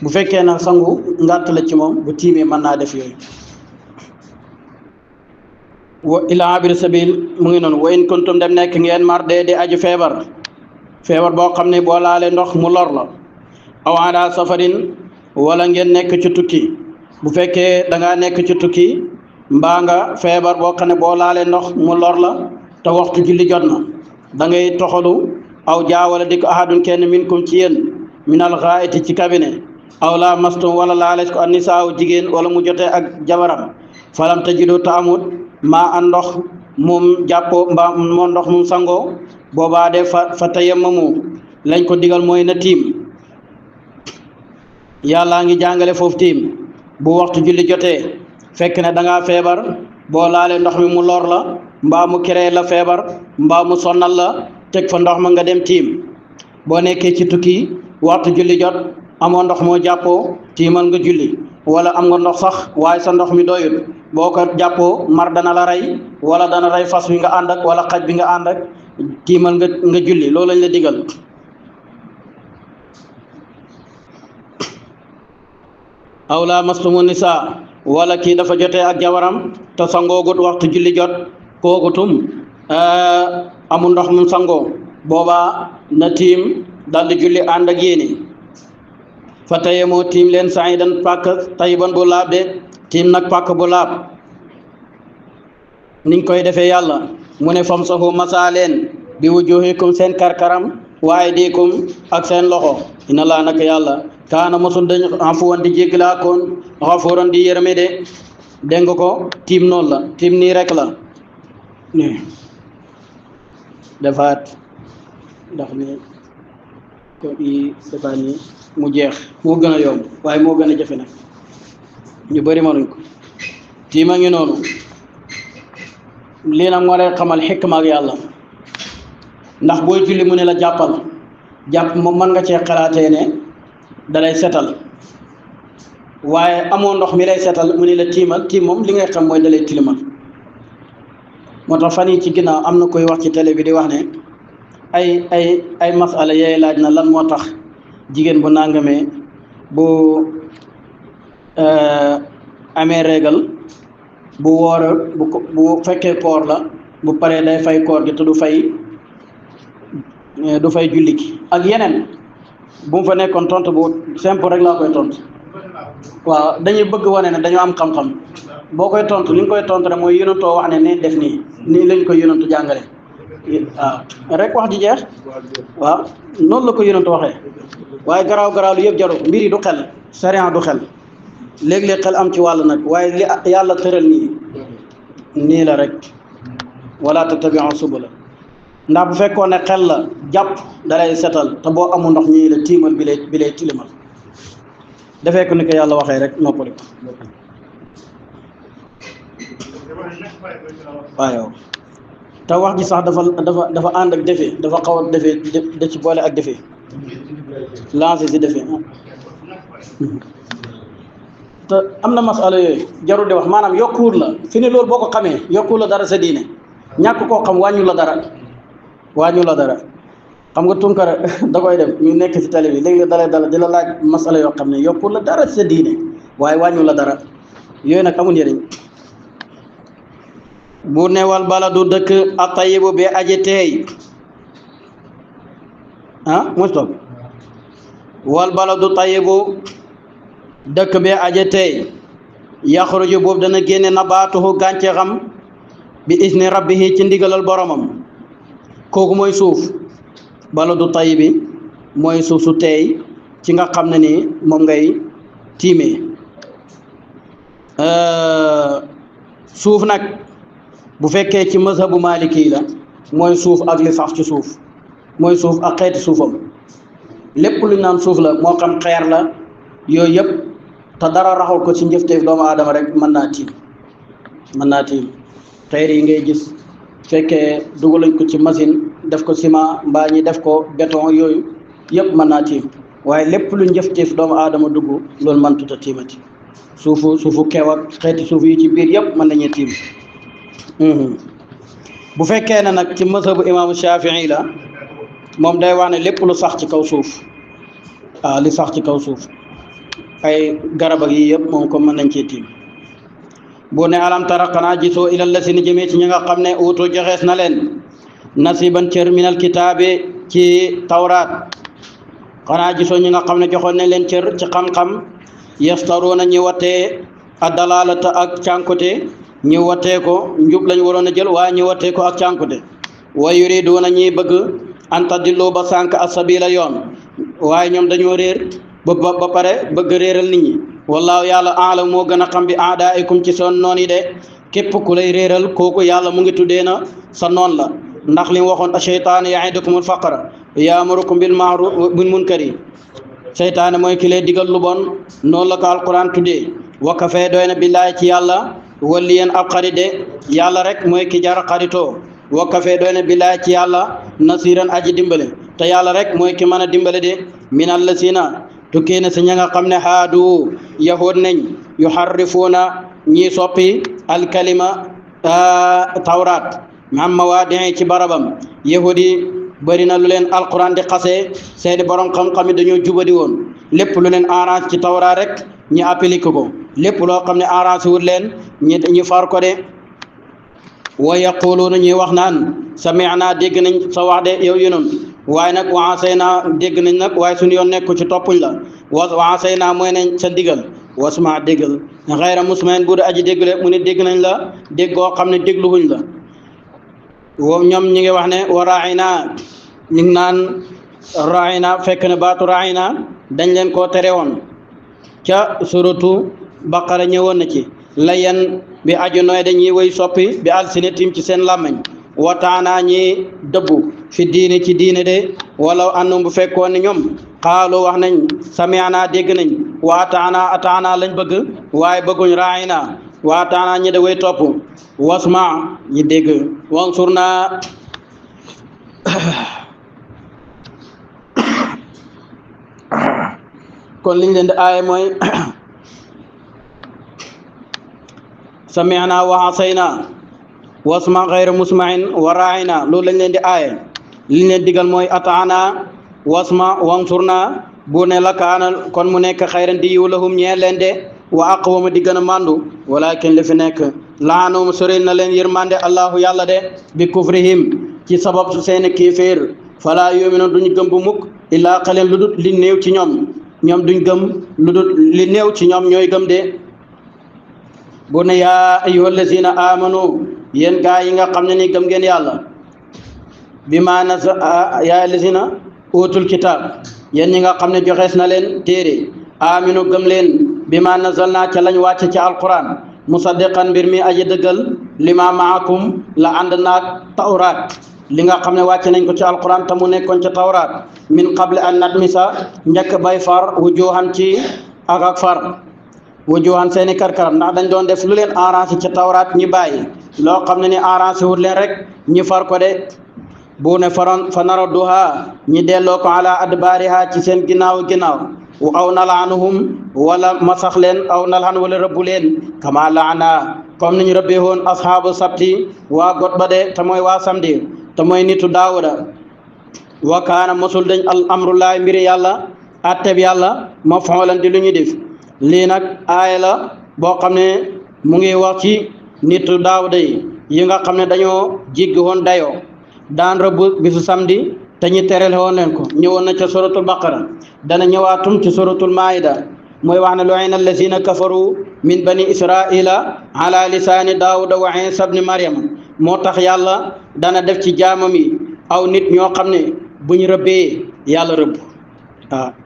bu fekkee nag sangu ngàtt la ci moom bu tiimee mën naa def yooyu wa ila abir sabil mu ngi noonu wa in kuntum dem nekk ngeen mar dee di aju feebar boo xam ne boo laalee ndox mu lor la aw ala safarin wala ngeen nekk ci tukki bu fekkee da ngaa nekk ci tukki mbaa nga feebar boo xam ne boo laalee ndox mu lor la te waxtu julli jot na da ngay toxalu aw jaawala dik ahadun kenn minkum ci yéen minal ghaa'iti ci cabinet aw la mastum wala laales ko annisaaw jigéen wala mu jotee ak jabaram falam tajidu taamut maa an ndox mum jàppoo mbaa moo ndox mum sangoo boobaa de fa tayammamu lañ ko digal mooy na tiim yàllaa ngi jàngale foofu tiim bu waxtu julli jotee fekk ne da ngaa feebar boo laalee ndox mi mu lor la mbaa mu créé la feebar mbaa mu sonnal la teg fa ndox ma nga dem tiim boo nekkee ci tukki waxtu julli jot amoo ndox moo jàppoo tiimal nga julli wala am nga ndox sax waaye sa ndox mi doyul boo ko jàppoo mar dana la rey wala dana rey fas wi nga ànd ak wala xaj bi nga ànd ak tiimal nga julli loolu lañ la digal aw la mastumu nisa wala kii dafa jotee ak jabaram te sangoogut waxtu julli jot kooku tum amul ndox mu sangoo boobaa na tiim daldi julli ànd ak yéene fa taye moo tiim leen sa'idan pàkk tayiban bu laab de tiim nag pàkk bu laab niñ koy defee yàlla mu ne famsahu masa leen bi wujuhikum seen karkaram waaye diikum ak seen loxo inna laa naka yàlla kaana mosul dañ afuwan di jéggalaa koon xafuuran di yërëme de dégg nga ko tiim noonu la tiim nii rek la defaat ndax ni ko yi defaat ni mu jeex moo gën a yomb waaye moo gën a jafe nag ñu bëri mënuñ ko tiima ngi noonu lii nag moo lay xamal xikma ak yàlla ndax booy julli mu ne la jàppal jàpp moom mën nga cee xalaatee ne dalay setal waaye amoo ndox mi lay setal mu ne la tiimal tiim moom li ngay xam mooy dalay tilimal moo tax fan yi ci ginnaaw am na koy wax ci télé bi di wax ne ay masala yooyu laaj na lan moo tax jigéen bu nangamee bu amee régal bu woor bu fekkee koor la bu paree day fay koor gi te du fay julli gi ak yeneen bu mu fa nekkoon tontu bu simple rek laa koy tontu waaw dañuy bëgg wane ne dañoo am xam-xam boo koy tontu li nga koy tontu rek mooy yonentoo wax ne def nii lañ koy yonentu jàngale waaw rek wax ji jeex waaw noonu la ko yonentu waxee waaye garaaw lu yëpp jaru mbir yi du xel sariya du xel léeg-léeg xel am ci wàll nag waaye li yàlla tëral nii la rek wala tattabi'u subula ndax bu fekkoon ne xel la jàpp dalay setal te boo amul ndox ñii la tiimal bi lay tilimal defee ko ni ko yàlla waxee rek noppali ko waaw te wax ji sax dafa ànd ak defee dafa xaw a defee da ci boole ak defee lancé si defee te am na masala yooyu jarul di wax maanaam yokkuwul la fi ne loolu boo ko xamee yokkuwul la dara sa diine ñàkk koo xam wàññu la dara xam nga Tunkara da koy dem ñu nekk ci télé bi léegi dalay di la laaj masala yoo xam ne yokkul la dara sa diine waaye wàññu la dara yooyu nag amul njëriñ bu newal baladu dëkk at-tayyibu bi aji teey mustob wal baladu tayyibu dëkk bi aji teey yaxruju boobu dana génne nabaatuhu gàncaxam bi isni rabbihi ci ndigalal boromam kooku mooy suuf baladu tayyibi mooy suuf su teey ci nga xam ne ni moom ngay tiimee suuf nag bu fekkee ci mazhabu maliki la mooy suuf ak li sax ci suuf mooy suuf ak xeeti suufam lépp lu ñu naan suuf la moo xam xeer la yooyu yëpp te dara raxul ko ci njëfteef doomu aadama rek mën naa tiim xeer yi ngay gis fekkee dugalañ ko ci machine def ko ciment mbaa ñi def ko béton yooyu yëpp mën naa tiim waaye lépp lu njëfteef doomu aadama dugg loolu mën tuta tiimati suufu kew ak xeeti suuf yi ci biir yëpp mën nañu tiim bu fekkee ne nag ci mazhabu imaamu Shafii la moom day wax ne lépp lu sax ci kaw suuf li sax ci kaw suuf ay garab ak yi yëpp moom ko mën nañ cee tiim bu ne alam tara xanaa gisoo ilal la si ni jëmee ci ñi nga xam ne uutu joxees na leen nasiban cër minal kitaabi ci tawraat xanaa gisoo ñi nga xam ne joxoon nañ leen cër ci xam-xam yastaruuna ñi watee addalalata ak cànkute ñi watee ko njub lañ waroon a jël waaye ñi watee ko ak cànkute wa yuriduuna ñi bëgg an tadillu ba sànk as-sabila yoon waaye ñoom dañoo réer ba pare bëgg réeral nit ñi wallaahu yàlla aalam moo gën a xam bi aadaikum ci son noon yi de képp ku lay réeral kooku yàlla mu ngi tuddee na sa noon la ndax li mu waxoon asheytaan yaidukumul faqra yaamurukum bil ma'ruf bil munkari seytaane mooy ki lay digal lu bon noonu la ko alquran tuddee wa kafee doy na billaahi ci yàlla waliyan ab xarit de yàlla rek mooy ki jar xaritoo wa kafee doy na billaahi ci yàlla nasiran aji dimbale te yàlla rek mooy ki mën a dimbale de min allasina tukkee na si ña nga xam ne haadu yahud nañ yuharrifuuna ñii soppi alkalima tawraat am mawaadii ci barabam yahudi bëri na lu leen alquran di xasee seeni borom xam-xam yi dañoo jubadi woon lépp lu leen arrange ci tawraat rek ñi appliqué ko lépp loo xam ne arrange wut leen ñi far ko de wa yaquluuna ñuy wax naan sami'na dégg nañ sa wax de yow yonent waaye nag wa asayna dégg nañ nag waaye suñu yoon nekku ci toppuñ la wa asayna mooy nañ sa digal wasma déggal xayra musmain bu da aji déggule mu ne dégg nañ la dégg goo xam ne dégluwuñ la wow ñoom ñi ngi wax ne wa raayna ñu ngi naan raayna fekk ne baatu raayna dañ leen koo tere woon ca suratu baqara ñëwoon na ci layan bi aju nooy dañuy woy soppi bi alsinatim ci seen làmmañ wataana ñi dëbbu fi diine ci diine de wala annum bu fekkoon ne ñoom xaalu wax nañ sami'na dégg nañ wa ataana lañ bëgg waaye bëgguñ raayna wa ataana ñi de way topp wasma ñi dégg wansurna kon liñ leen di aaye mooy sami'na wa asayna wasma ghayra musma'in wa ra'ayna loolu lañ leen di aaye liñ leen digal mooy ataana wasma wansurna bu ne la kaana kon mu nekk xayran di yiw lahum ñeel leen de wa aqwama di gën a mandu walakin li fi nekk laanum soril na leen yërmande allahu yàlla de bi kufrihim ci sabab su seen kéeféer fala yuminu duñ gëm bu mukk illaa qalil lu dut li néew ci ñoom duñ gëm lu dut li néew ci ñoom ñooy gëm de bu ne yaa ayyuhal lazina amanu yéen gaa yi nga xam ne ni gëm ngeen yàlla bi ma nasa yaa lazina utul kitab yéen ñi nga xam ne joxees na leen téere aminu gëm leen bi ma nazalna ca lañ wàcce ci alquran musaddiqan mbir mi aji dëggal lima maakum la ànd naag tawraat li nga xam ne wàcce nañ ko ci alquran te mu nekkoon ca tawraat min qable an natmisa njëkk bay far wujuhan ci ak far wujuhan seeni karkaram ndax dañ doon def lu leen arrangé ci tawraat ñi bàyyi loo xam ne ni arrangé wut leen rek ñi far ko de bu ne faroon fa naradduha ñi delloo ko ala adbaariha ci seen ginnaaw aw nalaanuhum wala masax leen aw nalaan wala rëbbu leen kama laana comme niñ rëbbee woon ashaabu sabti waa got ba de te mooy waa samedi te mooy nitu daawuda wa kaana mosul dañ al amrullahi mbiri yàlla atteb yàlla maf'ulan di lu ñu def lii nag aaya la boo xam ne mu ngi wax ci nitu daawuda yi nga xam ne dañoo jéggi woon dayoo daan rëbb bisu samedi te ñi tereel woon leen ko ñëwoon na ca suratul baqara dana ñëwaatum ci suratul maida mooy wax ne lu'ina allazina kafaru min bani israila ala lisaani daawuda wa isa ibni maryama moo tax yàlla dana def ci jaamam yi aw nit ñoo xam ne buñ rëbbee yàlla rëbb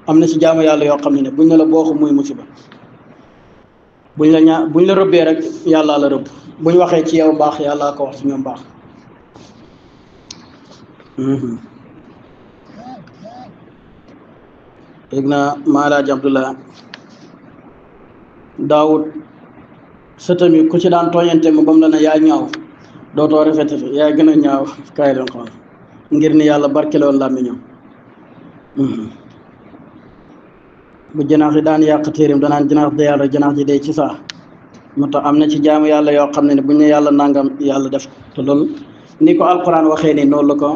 am na ci jaamu yàlla yoo xam ne buñ ne la booxu muy musiba buñ la rëbbee rek yàlla la rëbb buñ waxee ci yow baax yàlla ko wax ci ñoom baax dégg na Maalaaji Abdullah Daawud sëtam yi ku ci daan tooñante ma ba mu la ne yaa ñaaw dootoo rafetati yaa gën a ñaaw kaay leen xool ngir ni yàlla barkeloon làmmiñam bu janax yi daan yàq téerim danaan janax de yàlla janax ji dee ci saa moo tax am na ci jaamu yàlla yoo xam ne buñ ne yàlla nangam yàlla def te loolu ni ko alquran waxee ni noonu la ko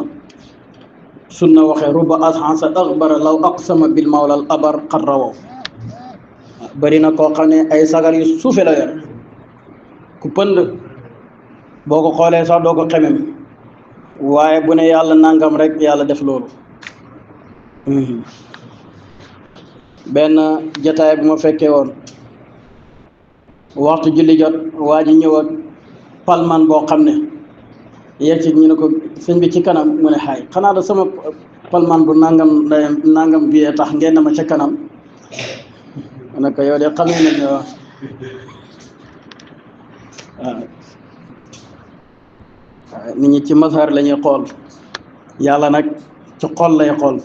sunna waxee ruba ashansa axbara law aqsama bil mawlal abar xat rawaw bëri na koo xam ne ay sagar yu suufe la yor ku pënd boo ko xoolee sax doo ko xemem waaye bu ne yàlla nangam rek yàlla def loolu benn jataay bu ma fekkee woon waxtu julli jot waa ji ñëw ak palman boo xam ne yegg ci ñu ne ko sëñ bi ci kanam mu ne xaay xanaa da sama palman bu nangam bi tax ngeen na ma ca kanam ma ne ko yow de xam nañ ne waaw nit ñi ci mazhar la ñuy xool yàlla nag ci xol lay xool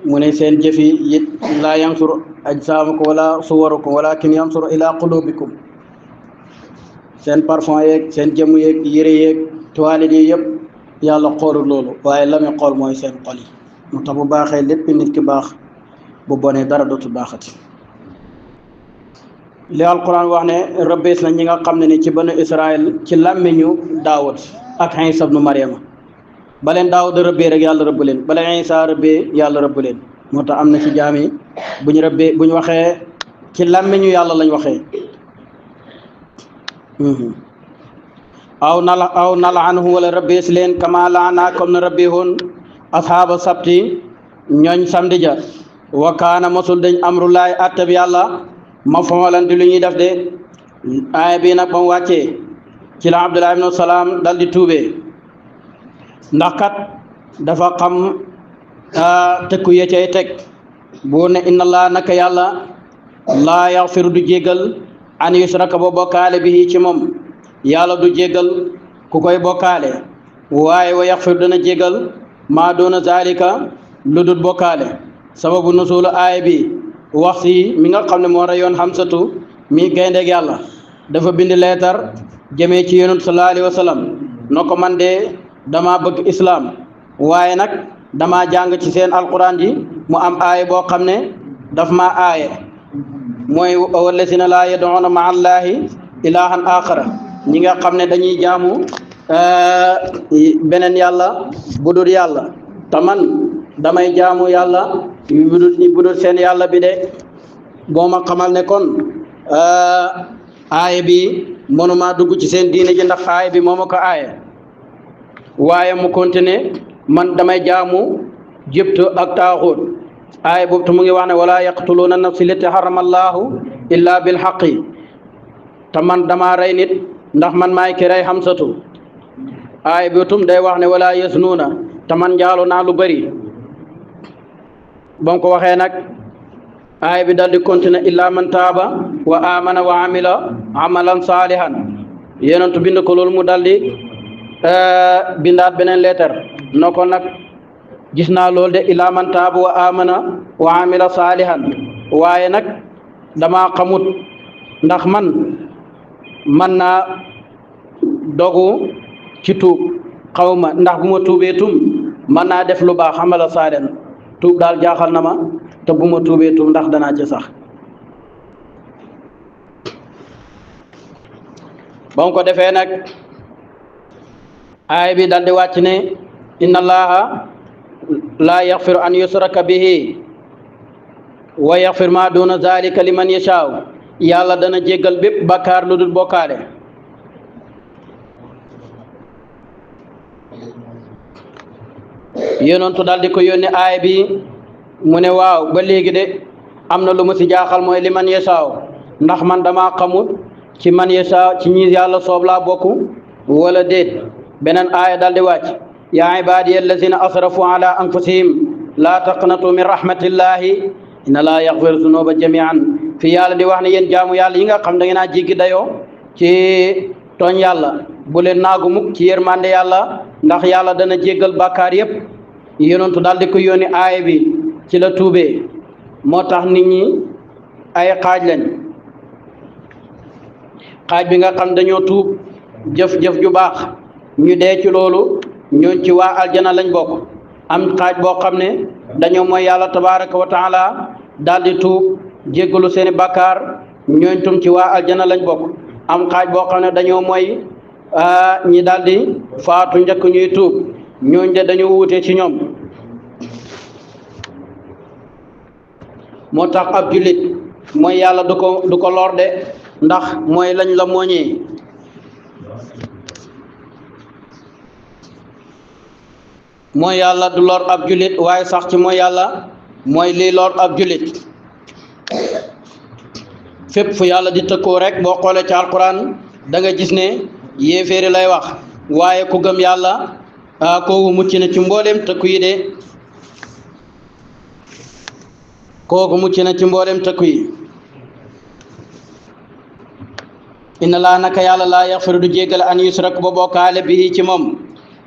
mu ne seen jëfi it laa yansuru ajsaamakum wala suwarukum walakin yansuru ila qulubikum seen parfum yeeg seen jëmm yeeg yére yeeg toilette yi yëpp yàlla xoolul loolu waaye la muy xool mooy seen xol yi moo tax bu baaxee lépp nit ki baax bu bonee dara dootul baaxati li alquran wax ne rëbbees na ñi nga xam ne ni ci banu Israël ci làmmiñu Daawud ak Iisa ibnu Maryama ba leen Daawud rëbbee rek yàlla rëbb leen ba leen Iisa rëbbee yàlla rëbb leen moo tax am na ci jaam yi bu ñu rëbbee bu ñu waxee ci làmmiñu yàlla lañ waxee aw nala anhu wala rëbbees leen kama laana comme na rëbbee woon ashaaba sabti ñooñ samedi ja wa kaana mosul dañ amrullahi attab yàlla maf'ulan di lu ñuy def de aaya bi nag ba mu wàccee ci la Abdullah ibn Salaam dal di tuubee ndax kat dafa xam tëkku ye cay teg bu ne inna allah naka yàlla laa yaxfiru du jéggal an yusraka boo bokkaale bi ci moom yàlla du jéggal ku koy bokkaale waaye wa yaxfir dana jégal maa doona zalika lu dul bokkaale. sababu nusulu aaya bi wax si mi nga xam ne moo rayoon Hamsatu mi gayndeeg yàlla dafa bind leetar jëmee ci yonent sallallahu alayhi wa sallam no ko man de dama bëgg islaam waaye nag dama jàng ci seen alquran ji mu am aaya boo xam ne daf ma aaye mooy wallazina laa yad'una ma'a allahi ilahan axara ñi nga xam ne dañuy jaamu beneen yàlla budul yàlla te man damay jaamu yàlla budul seen yàlla bi de boo ma xamal ne kon aaya bi mënuma dugg ci seen diine ji ndax aaya bi moo ma ko aaye waaye mu continuer man damay jaamu jibtu ak taaxut aaya boobu te mu ngi wax ne wala yaqtuluuna nafsi lati harrama allahu illa bil haqqi te man dama rey nit ndax man maay ki rey Hamsatu aaya bi tum day wax ne wala yasnuuna te man njaaloo naa lu bëri ba mu ko waxee nag aaya bi dal di continuer illa man taaba wa amana wa amila amalan salihan yonentu bind ko loolu mu dal di bindaat beneen leetar no ko nag gis naa loolu de illa man taaba wa amana wa amila salihan waaye nag dama xamut ndax man naa dogu ci tuub xawma ndax bu ma tuubee tum man naa def lu baax amala salihan tuub daal jaaxal na ma te bu ma tuubee tuub ndax danaa ci sax ba mu ko defee nag aay bi dal di wàcc ne inna allaha laa yaxfiru an yusraka bihi wa yaxfir ma duna zalika liman yashaaw yàlla dana jéggal bépp bakkaar lu dul bokkaale yonentu dal di ko yónni aay bi mu ne waaw ba léegi de am na lu mu si jaaxal mooy liman yashaaw ndax man dama xamut ci man yashaaw ci ñi yàlla soob laa bokk wala déet beneen aaya dal di wàcc yaa ibaadiya allazina asrafu ala anfusihim laa taqnatu min rahmatillahi inna laa yaxfiru zunuba jamian fi yàlla di wax ne yéen jaamu yàlla yi nga xam da ngeen a jéggi dayoo ci tooñ yàlla bu leen naagu mukk ci yërmande yàlla ndax yàlla dana jéggal bàkkaar yépp yonentu daal di ko yónni aaya bi ci la tuubee moo tax nit ñi ay xaaj lañ xaaj bi nga xam dañoo tuub jëf-jëf ju baax ñu dee ci loolu ñooñ ci waa aljana lañ bokk am xaaj boo xam ne dañoo mooy yàlla tabaraka wa taala daal di tuub jéggalu seeni bàkkaar ñooñ tum ci waa aljana lañ bokk am xaaj boo xam ne dañoo mooy ñi daal di faatu njëkk ñuy tuub ñooñ de dañoo wuute ci ñoom moo tax ab jullit mooy yàlla du ko lor de ndax mooy lañ la mooñee mooy yàlla du lor ab jullit waaye sax ci mooy yàlla mooy lii lor ab jullit fépp fu yàlla di tëkkoo rek boo xoolee ci alquran da nga gis ne yéeféeri lay wax waaye ku gëm yàlla kooku mucc na ci mbooleem tëkku yi de kooku mucc na ci mbooleem tëkku yi inna laa naka yàlla laa yaxfiru du jéggale an yusrak ba bokkaale bii ci moom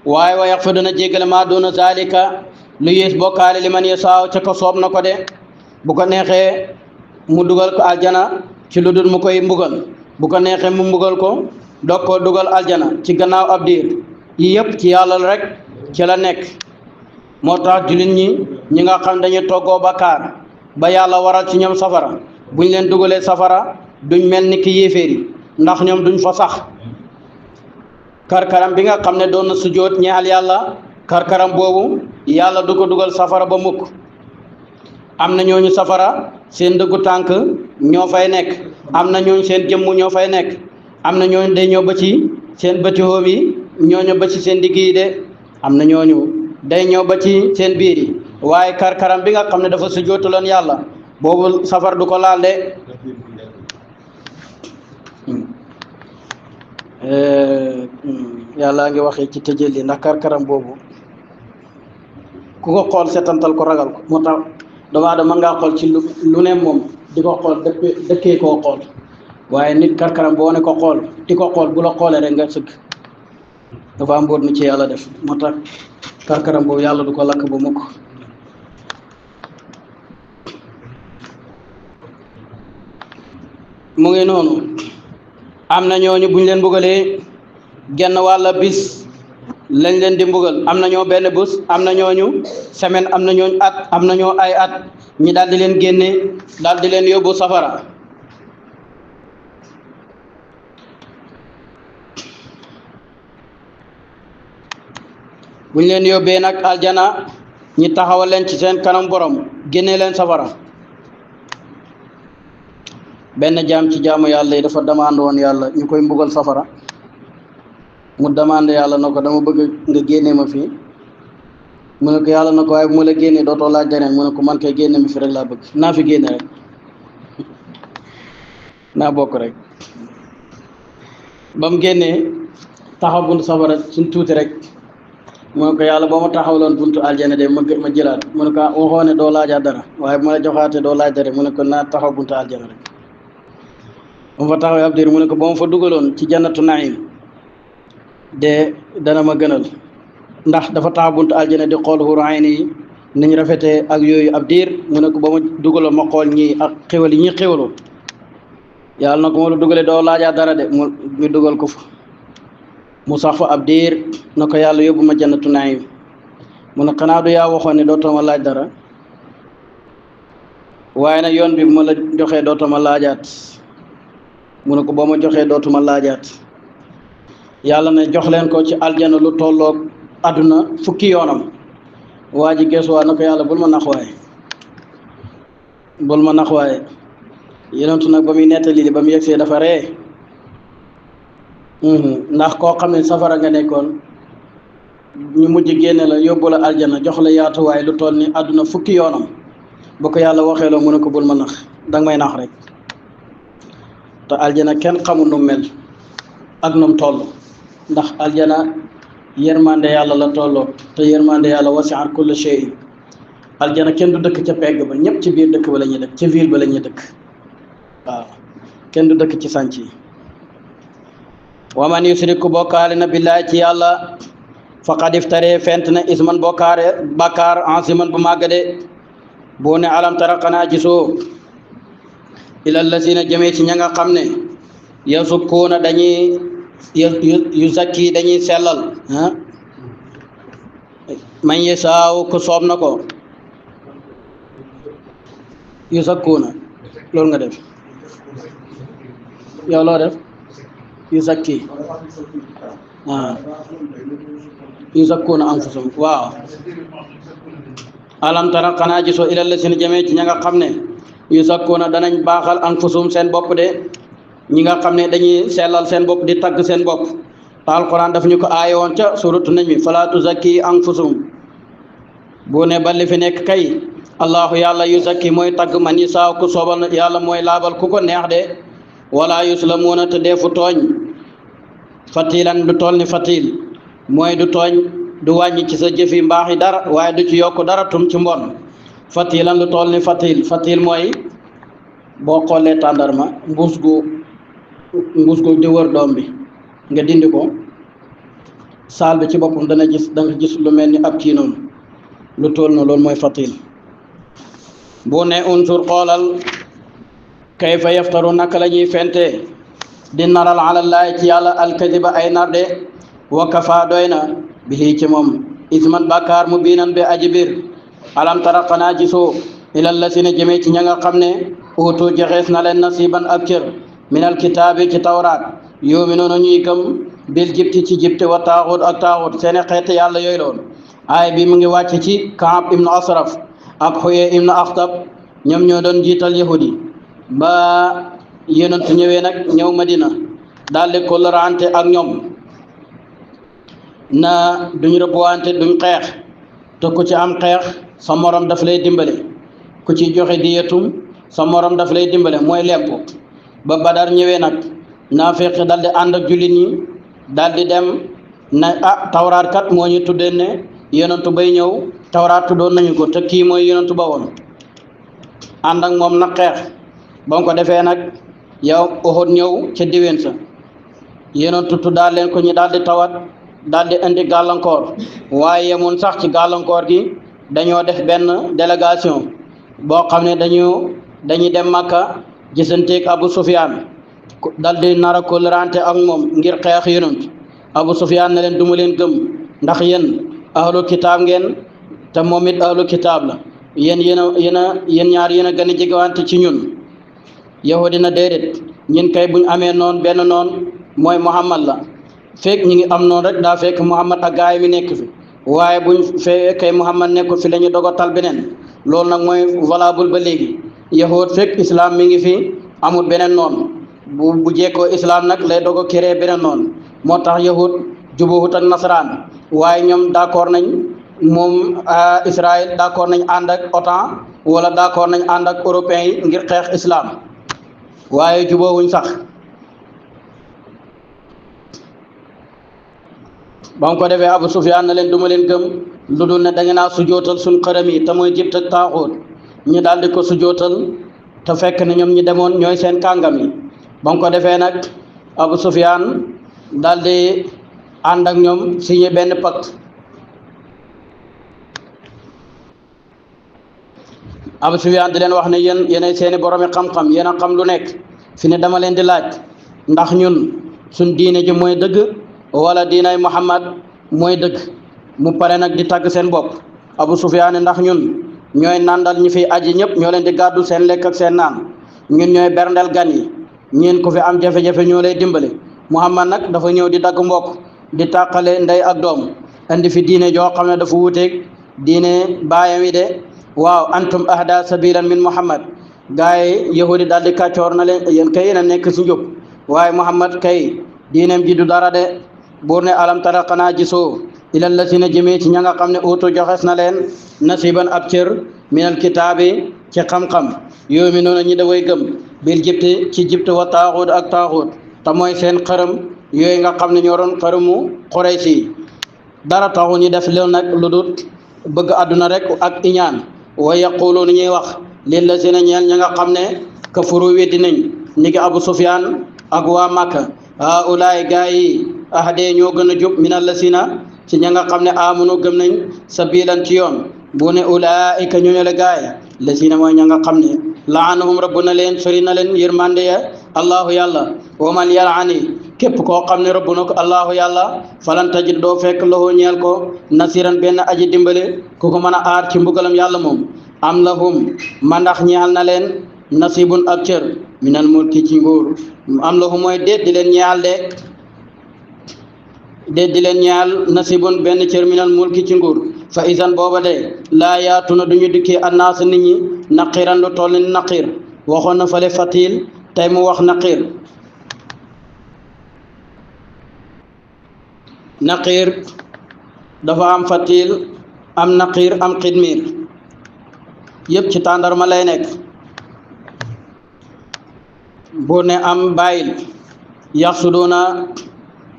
waaye wa yaxfiru dana jéggale maa doona zalika lu yées bokkaale li man yasaaw ca ko soob na ko de bu ko neexee mu dugal ko aljana ci lu dul mu koy mbugal bu ko neexee mu mbugal ko doog koo dugal aljana ci gannaaw ab diir yi yëpp ci yàlla rek ci la nekk moo tax jullit ñi nga xam dañuy toggoo bakkaar ba yàlla waral ci ñoom safara buñ leen dugalee safara duñ mel ni ki yéeféeri ndax ñoom duñ fa sax karkaram bi nga xam ne doon na sujjóot ñeexal yàlla karkaram boobu yàlla du ko dugal safara ba mukk am na ñooñu safara seen dëggu tànk ñoo fay nekk am na ñooñu seen jëmm ñoo fay nekk am na ñooñu day ñëw ba ci seen bëti hóom yi ñooñu ba ci seen digg yi de am na ñooñu day ñëw ba ci seen biir yi waaye karkaram bi nga xam ne dafa sujjóotaloon yàlla boobu safara du ko laal de yàlla ngi waxee ci tëjëli ndax karkaram boobu ku ko xool setantal ko ragal ko moo tax doomu aadama mën ngaa xool ci lu ne moom di ko xool dëkkee koo xool waaye nit karkaram boo ne ko xool di ko xool bu la xoolee rek nga sëgg dafa am mbóot mi ci yàlla def moo tax karkaram boobu yàlla du ko lakk ba mukk mu ngi noonu am na ñooñu buñ leen mbugalee genn wàlla bis lañ leen di mbugal am na ñoo benn bés am na ñooñu semaine am na ñooñu at am na ñoo ay at ñi daal di leen génne daal di leen yóbbu safara buñ leen yóbbee nag aljana ñi taxawal leen ci seen kanam borom génne leen safara benn jaam ci jaamu yàlla yi dafa demande woon yàlla ñu koy mbugal safara mu demande yàlla na ko dama bëgg nga génnee ma fii mu ne ko yàlla na ko waaye bu ma la génnee dootoo laaj deneen mu ne ko man kay génne mi fi rek laa bëgg naa fi génne rek naa bokk rek ba mu génnee taxaw buntu safara suñ tuuti rek mu ne ko yàlla boo ma taxawloon buntu aljana de ma jëlaat mu ne ko waxoo ne doo laajaat dara waaye bu ma la joxaatee doo laaj dara mu ne ko naa taxaw buntu aljana rek ba mu fa taxawee ab diir mu ne ko boo ma fa dugaloon ci jannatu naim de dana ma gënal ndax dafa taxaw buntu aljana di xool huru ayni yi niñ rafetee ak yooyu ab diir mu ne ko ba ma dugaloon ma xool ñii ak xéwal yi ñuy xéwaloo yàlla na ko ma la dugalee doo laajaat dara de mu dugal ko fa mu sax fa ab diir na ko yàlla yóbbu ma jannatu naim mu ne xanaa du yaa waxoon ne dootoo ma laaj dara waaye nag yoon bi bu ma la joxee dootoo ma laajaat mu ne ko boo ma joxee dootuma laajaat yàlla ne jox leen ko ci aljana lu tolloog àdduna fukki yoonam waa ji geesu waa na ko yàlla bul ma nax waaye yenentu nag ba muy nettali li ba mu yegsee dafa ree ndax koo xam ne safara nga nekkoon ñu mujj génne la yóbbu la aljana jox la yaatuwaay lu toll ni àdduna fukki yoonam bu ko yàlla waxee loo mu ne ko bul ma nax danga may nax rek te aljana kenn xamul nu mel ak num toll ndax aljana yërmande yàlla la tolloo te yërmande yàlla wasi'at kulla shay'in aljana kenn du dëkk ca pegg ba ñëpp ci biir dëkk ba la ñuy dëkk ci ville ba la ñuy dëkk waaw kenn du dëkk ci sànc yi wa man yusriku bokkaale na billaahi ci yàlla faqad iftaree fent na isman bokkaare bakkaar asiman bu màgg de boo ne alam tara xanaa gisoo ilal lazina jëmee ci ña nga xam ne yasukkuuna dañuy yu zakki dañuy sellal man yasaaw ku soob na ko yu zakkuuna loolu nga def yow loo def yu zakki yu zakkuuna anfusahum waaw alam tara xanaa gisoo ilal lazina jëmee ci ña nga xam ne yu zakkuuna danañ baaxal anfusum seen bopp de ñi nga xam ne dañuy sellal seen bopp di tagg seen bopp alquran daf ñu ko aaye woon ca suratu najmi fala tuzakki anfusum bu ne balli fi nekk kay allahu yàlla yu zakki mooy tagg man yi saaw ku soobal yàlla mooy laabal ku ko neex de wala yuslamuuna te deefu tooñ fatilan du toll ni fatil mooy du tooñ du wàññi ci sa jëfi mbaax yi dara waaye du ci yokk dara tum ci mbon fatilan lu toll ni fatil mooy boo xoolee tàndarma mbuus gu di wër doom bi nga dindi ko saal bi ci boppam da nga gis lu mel ni ab kii noonu lu toll na loolu mooy fatil bu ne unsur xoolal kayfa yaftaru naka la ñuy fente di naral alallaahi ci yàlla alkadiba ay nar de wa kafa doy na bihi ci moom isman bàkkaar mu biinan be aji biir alam tara xanaa gisoo ilal lasina jëmee ci ña nga xam ne uutu joxees na leen nasiban ak cër minal kitaabi ci tawraat yu'minuuna ñuy gëm bil jibti ci jibti wa taaxut ak taaxut seeni xeet yàlla yooyu loon aay bi mu ngi wàcc ci Kaab ibnu Asraf ak Xuyay ibnu Axtab ñoom ñoo doon jiital yahudi ba yonent ñëwee nag ñëw Madina daal di kóllërante ak ñoom na duñ rëbbwante duñ xeex te ku ci am xeex sa morom daf lay dimbale ku ci joxe diyetum sa morom daf lay dimbale mooy lemp ba Badar ñëwee nag naafeq dal di ànd ak jullit ñi dal di dem na tawraat kat moo ñu tuddee ne yonentu bay ñëw tawraat tuddoon nañu ko te kii mooy yonentu ba woon ànd ak moom nag xeex ba mu ko defee nag yow Uhud ñëw ca diwén sa yonentu tuddaal leen ko ñu daal di tawat daldi indi gàllankoor waaye yemoon sax ci gàllankoor gi dañoo def benn délégation boo xam ne dañuy dem Makka gisanteeg Abu Sufyaan daldi nar a kóllërante ak moom ngir xeex yonent Abu Sufyaan ne leen duma leen gëm ndax yéen ahlu kitaab ngeen te moom it ahlu kitaab la yéen ñaar yéen a gën a jegewante ci ñun yahudi na déedéet ñun kay buñ amee noon benn noon mooy Muhammad la fekk ñi ngi am noonu rek daa fekk Muhammad ak gaay mi nekk fi waaye buñ fekkee Muhammad nekkul fi la ñu dogo tal beneen loolu nag mooy valable ba léegi yahud fekk islam mi ngi fi amul beneen noon bu jekkoo islam nag lay dogo créer beneen noon moo tax yahud jubuwut ak nasaraan waaye ñoom d'accord nañ moom Israël d'accord nañ ànd ak OTAN wala d'accord nañ ànd ak européens yi ngir xeex islam waaye jubóowuñ sax ba mu ko defee Abu Sufyaan na leen duma leen gëm lu dul ne da ngeen a sujootal suñ xërëm yi te mooy Jibt ak Taaxuut ñu daal di ko sujootal te fekk ne ñoom ñi demoon ñooy seen kàngam yi ba mu ko defee nag Abu Sufyaan daal di ànd ak ñoom signé benn pacte Abu Sufyaan di leen wax ne yéenay seeni boromi xam-xam yéen a xam lu nekk fi ne dama leen di laaj ndax ñun suñ diine ji mooy dëgg wala diinay Muhammad mooy dëgg mu pare nag di tagg seen bopp Abu Sufyaan ndax ñun ñooy nandal ñi fi aji ñëpp ñoo leen di gàddu seen lekk ak seen naan ñun ñooy berndel gan yi ñeen ko fi am jafe-jafe ñoo lay dimbale Muhammad nag dafa ñëw di dagg mbokk di tàqale ndey ak doom indi fi diine joo xam ne dafa wuuteeg diine baayam yi de waaw antum ahda sabilan min Muhammad gaay yahudi daal di kàccoor na leen yéen kay yéen a nekk si njub waaye Muhammad kay diineem ji du dara de buur ne alam tara xanaa gisoo ilal la si na jëmee ci ña nga xam ne uutu joxes na leen nasiban ab cër minal kitaabi ci xam-xam yow mi noonu ñi da way gëm bil jibti ci jibt wa taaxuut ak taaxuut te mooy seen xërëm yooyu nga xam ne ñoo doon xërëmu Quraysh yi dara taxu ñu def loolu nag lu dul bëgg àdduna rek ak iñaan wa yaquluuna ñuy wax lil la si na ñeel ña nga xam ne kafaru weddi nañ ni ki Abu Sufyaan ak waa Makka haulaay gaa yi ahadee ñoo gën a jub minal la si na ci ña nga xam ne amunu gëm nañ sabilan ci yoon bu ne ulaika ñooñu la gaay la si na mooy ña nga xam ne laanahum rabbu na leen sori na leen yërmande ya allahu yàlla wa man yalani képp koo xam ne rabbu na ko allahu yàlla falan tajid doo fekk lahu ñeel ko nasiran benn aji dimbale ku ko mën a aar ci mbugalam yàlla moom am lahum mandax ñeexal na leen nasibun ab cër minal mulki ci nguur am lahum mooy déet di leen ñeexal di leen ñaal nasibun benn cër minal mulki ci nguur fa isan booba de laa yaatuna duñu dikkee annaas nit ñi naqiran lu toll ni naqir waxoon na fale fatil tey mu wax naqir dafa am fatil am naqir am xidmiir yëpp ci tàndarma lay nekk bu ne am bàyyil yaxsuduuna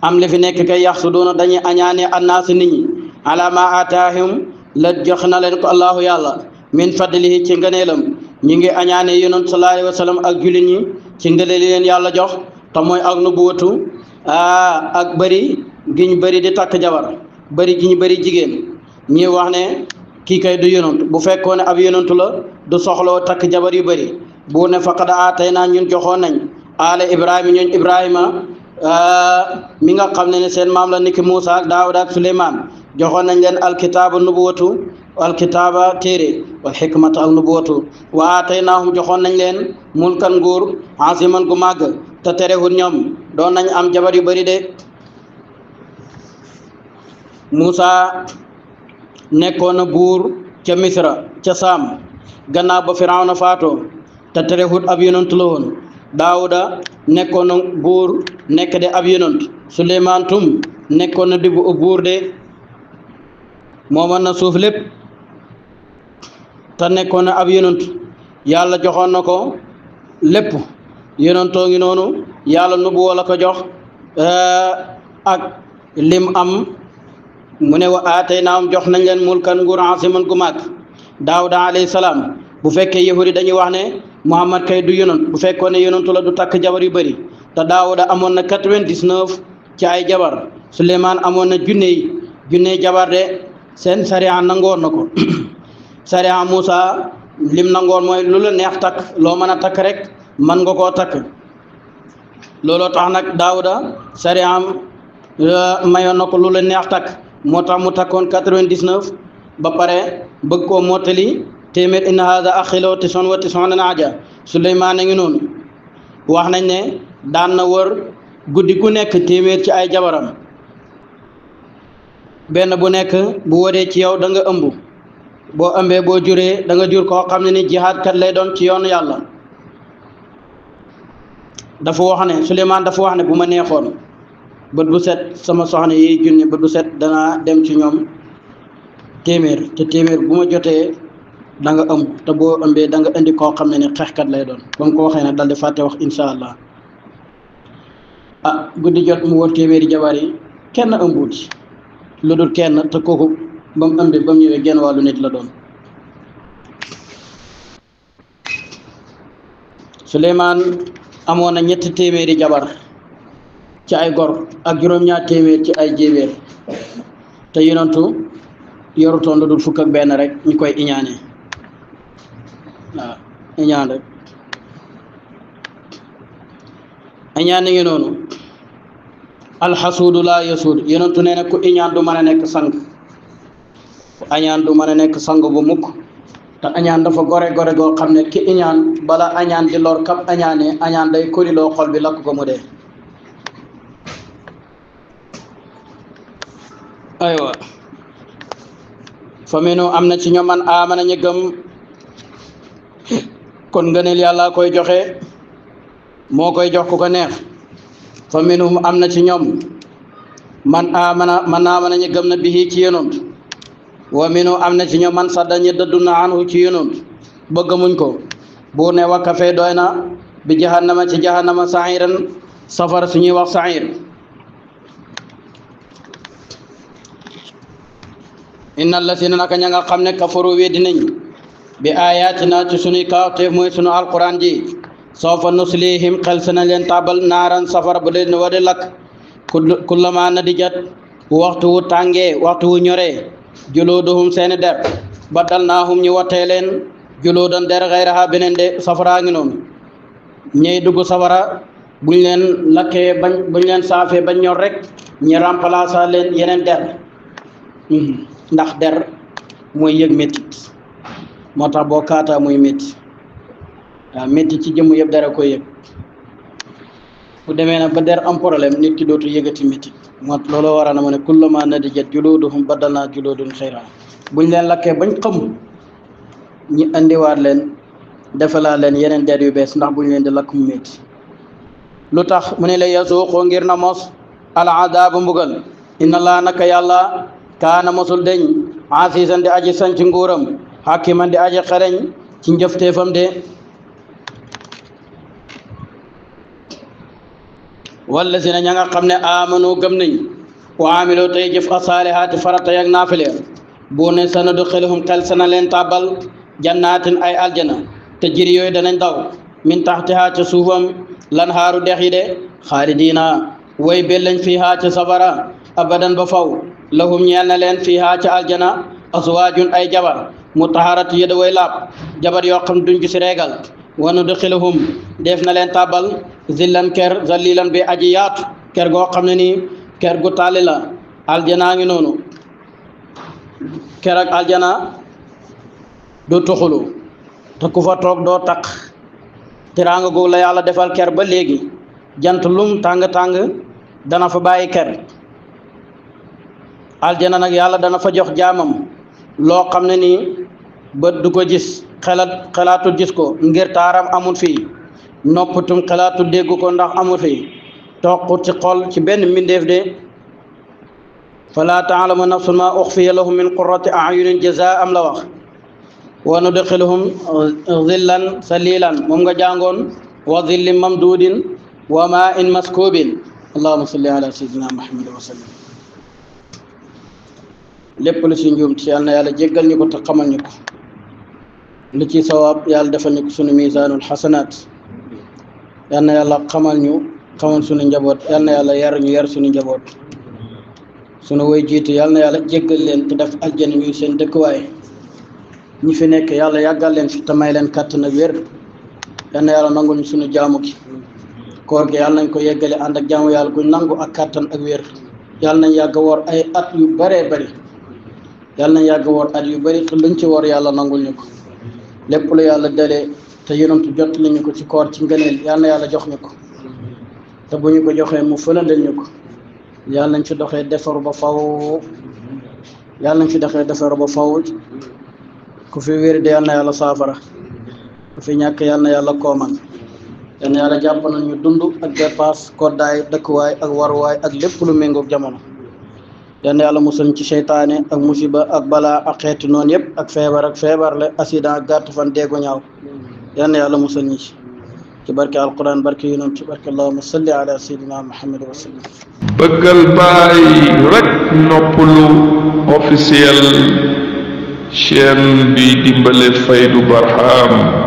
am li fi nekk kay yaxsuduuna dañuy añaane annaas nit ñi ala ma ataahum la jox na leen ko allahu yàlla min fadlihi ci ngëneelam ñi ngi añaane yonent sallallahu alayhi wa sallam ak jullit ñi ci ngëneel leen yàlla jox te mooy ak nubuwatu ak bëri gi ñu bëri di takk jabar bëri gi ñu bëri jigéen ñi wax ne kii kay du yonent bu fekkoon ne ab yonent la du soxloo takk jabar yu bëri bu ne faqad aataynaa ñun joxoon nañ ala ibrahima ñooñ ibrahima mi nga xam ne seen maam la niki Muusa ak Daawuda ak Suleymaan joxoon nañ leen alkitaaba nubuwatu alkitaaba téere wal xikmata al nubuwatu wa aataynaahum joxoon nañ leen mulkan nguur aziman gu màgg te terewul ñoom doon nañ am jabar yu bëri de Muusa nekkoon na buur ca Misra ca Saam gannaaw ba Firawna faatoo te terewul ab yonent la woon Daawuda nekkoon na buur nekk de ab yonent Suleymaan tum nekkoon na di buur de moomoon na suuf lépp te nekkoon na ab yonent yàlla joxoon na ko lépp yonentoo ngi noonu yàlla nubuwoo la ko jox ak lim am mu ne wa aataynaahum jox nañ leen mulkan nguur asiman gu màgg Daawuda alayhi salaam bu fekkee yahudi dañuy wax ne Muhammad kay du yonent bu fekkoon ne yonentu la du takk jabar yu bëri te Daawuda amoon na 99 ci ay jabar Suleymaan amoon na junne jabar de seen sariya nangoon na ko sariya Muusa lim nangoon mooy lu la neex takk loo mën a takk rek man nga koo takk looloo tax nag Daawuda sariyaam mayoon na ko lu la neex takk moo tax mu takkoon 99 ba pare bëgg koo mottali téeméer inna haada axi lahu tis'un wa tis'uuna naaja Suleymaan a ngi noonu wax nañ ne daan na wër guddi gu nekk téeméer ci ay jabaram benn bu nekk bu wëree ci yow da nga ëmb boo ëmbee boo juree da nga jur koo xam ne ni jihaad kat lay doon ci yoonu yàlla dafa wax ne Suleymaan dafa wax ne bu ma neexoon bët bu set sama soxna yi junni bët bu set danaa dem ci ñoom téeméer te téeméer bu ma jotee da nga ëmb te boo ëmbee da nga indi koo xam ne ni xeexkat lay doon ba mu ko waxee nag dal di fàtte wax insha allah guddi jot mu wër téeméeri jabar yi kenn ëmbuut lu dul kenn te kooku ba mu ëmbee ba mu ñëwee genn wàllu nit la doon Suleymaan amoon na 3 téeméeri jabar ci ay gor ak juróom-ñaar téeméer ci ay jéebéer te yonentu yorutoon lu dul 1 ak 1 rek ñu koy iñaane waaw iñaan rek iñaan ngi noonu alxasuudu laa yasuud yonentu nee na ku iñaan du mën a nekk sang ku añaan du mën a nekk sang bu mukk te añaan dafa gore goo xam ne ki iñaan bala añaan di lor kap añaane añaan day koriloo xol bi lakk ko mu dee aywa fa minu am na ci ñoom man amana ñu gëm kon ngëneel yàlla koy joxe moo koy jox ku ko neex fa minhum am na ci ñoom man amana ñu gëm na bihi ci yonent wa minu am na ci ñoom man sadda ñu dëddu na anhu ci yonent bëgg muñ ko buur ne wakkafe doy na bi jahannama ci jahannama sa'iran safar suñuy wax sa'ir innal lasina naka ña nga xam ne kafaru weddi nañ bi ayatina ci suñuy kawteef mooy sunu alquran ji sawfa nuslihim xel sana leen tabal naaran safara bu leen wadi lakk kullama nadijat waxtu wu tàngee waxtu wu ñoree juluduhum seeni der badalnaahum ñu wattee leen juludan der xayraha beneen de safaraa ngi noonu ñey dugg safara buñ leen lakkee buñ leen saafee bañ ñor rek ñi remplacer leen yeneen der ndax der mooy yëg métit moo tax boo kaataa muy métti waaw métti ci jëmm yëpp dara koy yëg bu demee nag ba der am problème nit ki dootu yëgati métti moo looloo waral na ma ne kullama nadijat juluduhum badalnaa juludun xayra buñ leen lakkee bañ xam ñi andiwaat leen defalaat leen yeneen der yu bees ndax buñ leen di lakk mu métti lu tax mu ne la yasuuqoo ngir na mos al adaabu mbugal inna laa naka yàlla kaana mosul deñ asiisan di aji sañ ci nguuram hakiman di aji xereñ ci njëfteefam de walla si na ña nga xam ne amanu gëm nañ wa amiloo tey jëf asaalihaati farata yak naafile boo ne sanadu xeluhum xel sana leen tàbbal jannaatin ay aljana te jiri yooyu danañ daw min taxtihaa ca suufam lan xaaru dex yi de xaalidiina way bellañ fiihaa ca safara abadan ba faw lahum ñeel na leen fiihaa ca aljana aswaajun ay jabar mutaharat yëda way laab jabar yoo xam duñ gis reegal wa nudxiluhum def na leen tàbbal zillan ker zalilan bi aji yaatu ker goo xam ne nii ker gu tàlli la aljanaa ngi noonu ker ak aljana du tuxulu te ku fa toog doo taq tiraanga googu la yàlla defal ker ba léegi jant lum tàng-tàng dana fa bàyyi ker aljana nag yàlla dana fa jox jaamam loo xam ne nii bët du ko gis xelaatul gis ko ngir taaram amul fii noppatum xelaatul dégg ko ndax amul fii toqut ci xol ci benn mbindeef de fala taalamu nafsun ma uxfiya lahum min qurrati ayunin jazaa am la wax wa nudxiluhum zillan salilan moom nga jàngoon wa zillin mamdudin wa ma in maskubin allahumma salli ala sayyidina muhammad wa sallam lépp lu ci njuum ci yàlla na yàlla jéggal ñu ko te xamal ñu ko lu ci sawaab yàlla defal ñu ko sunu misaanul xasanaat yàlla na yàlla xamal ñu xamal sunu njaboot yàlla na yàlla yar ñu yar sunu njaboot sunu way jiitu yàlla na yàlla jéggal leen te def aljana ñuy seen dëkkuwaay ñi fi nekk yàlla yàggal leen fi te may leen kàttan ak wér yal na yàlla nangul ñu sunu jaamu gi koor gi yàlla nañ ko yeggale ànd ak jaamu yàlla guñ nangu ak kàttan ak wér yàlla nañ yàgg woor ay at yu bëree bëri yàlla nañ yàgg woor at yu bëri te luñ ci woor yàlla nangul ñu ko lépp lu yàlla dalee te yonentu jot li ñu ko ci koor ci ngëneel yàlla na yàlla jox ñu ko te bu ñu ko joxee mu fëlandal ñu ko yàlla nañ ci doxee defaru ba faw yàlla nañ ci doxee defaru ba faw ku fi wér de yàlla na yàlla saafara ku fi ñàkk yàlla na yàlla kooman yàlla na yàlla jàpp nañu dund ak dépasse koddaay dëkkuwaay ak waruwaay ak lépp lu méngoog jamono yàlla na yàlla musal ci seytaane ak musiba ak balaa ak xeeti noonu yëpp ak feebar la accident ak gàtt fan deegu ñaaw yàlla na yàlla musal ñi ci barke alquran barke yonent ci barke allahumma salli ala sayyidina muhammad wa sallam bëggal baay rek noppalu officiel chaîne bi dimbale Faydu Barham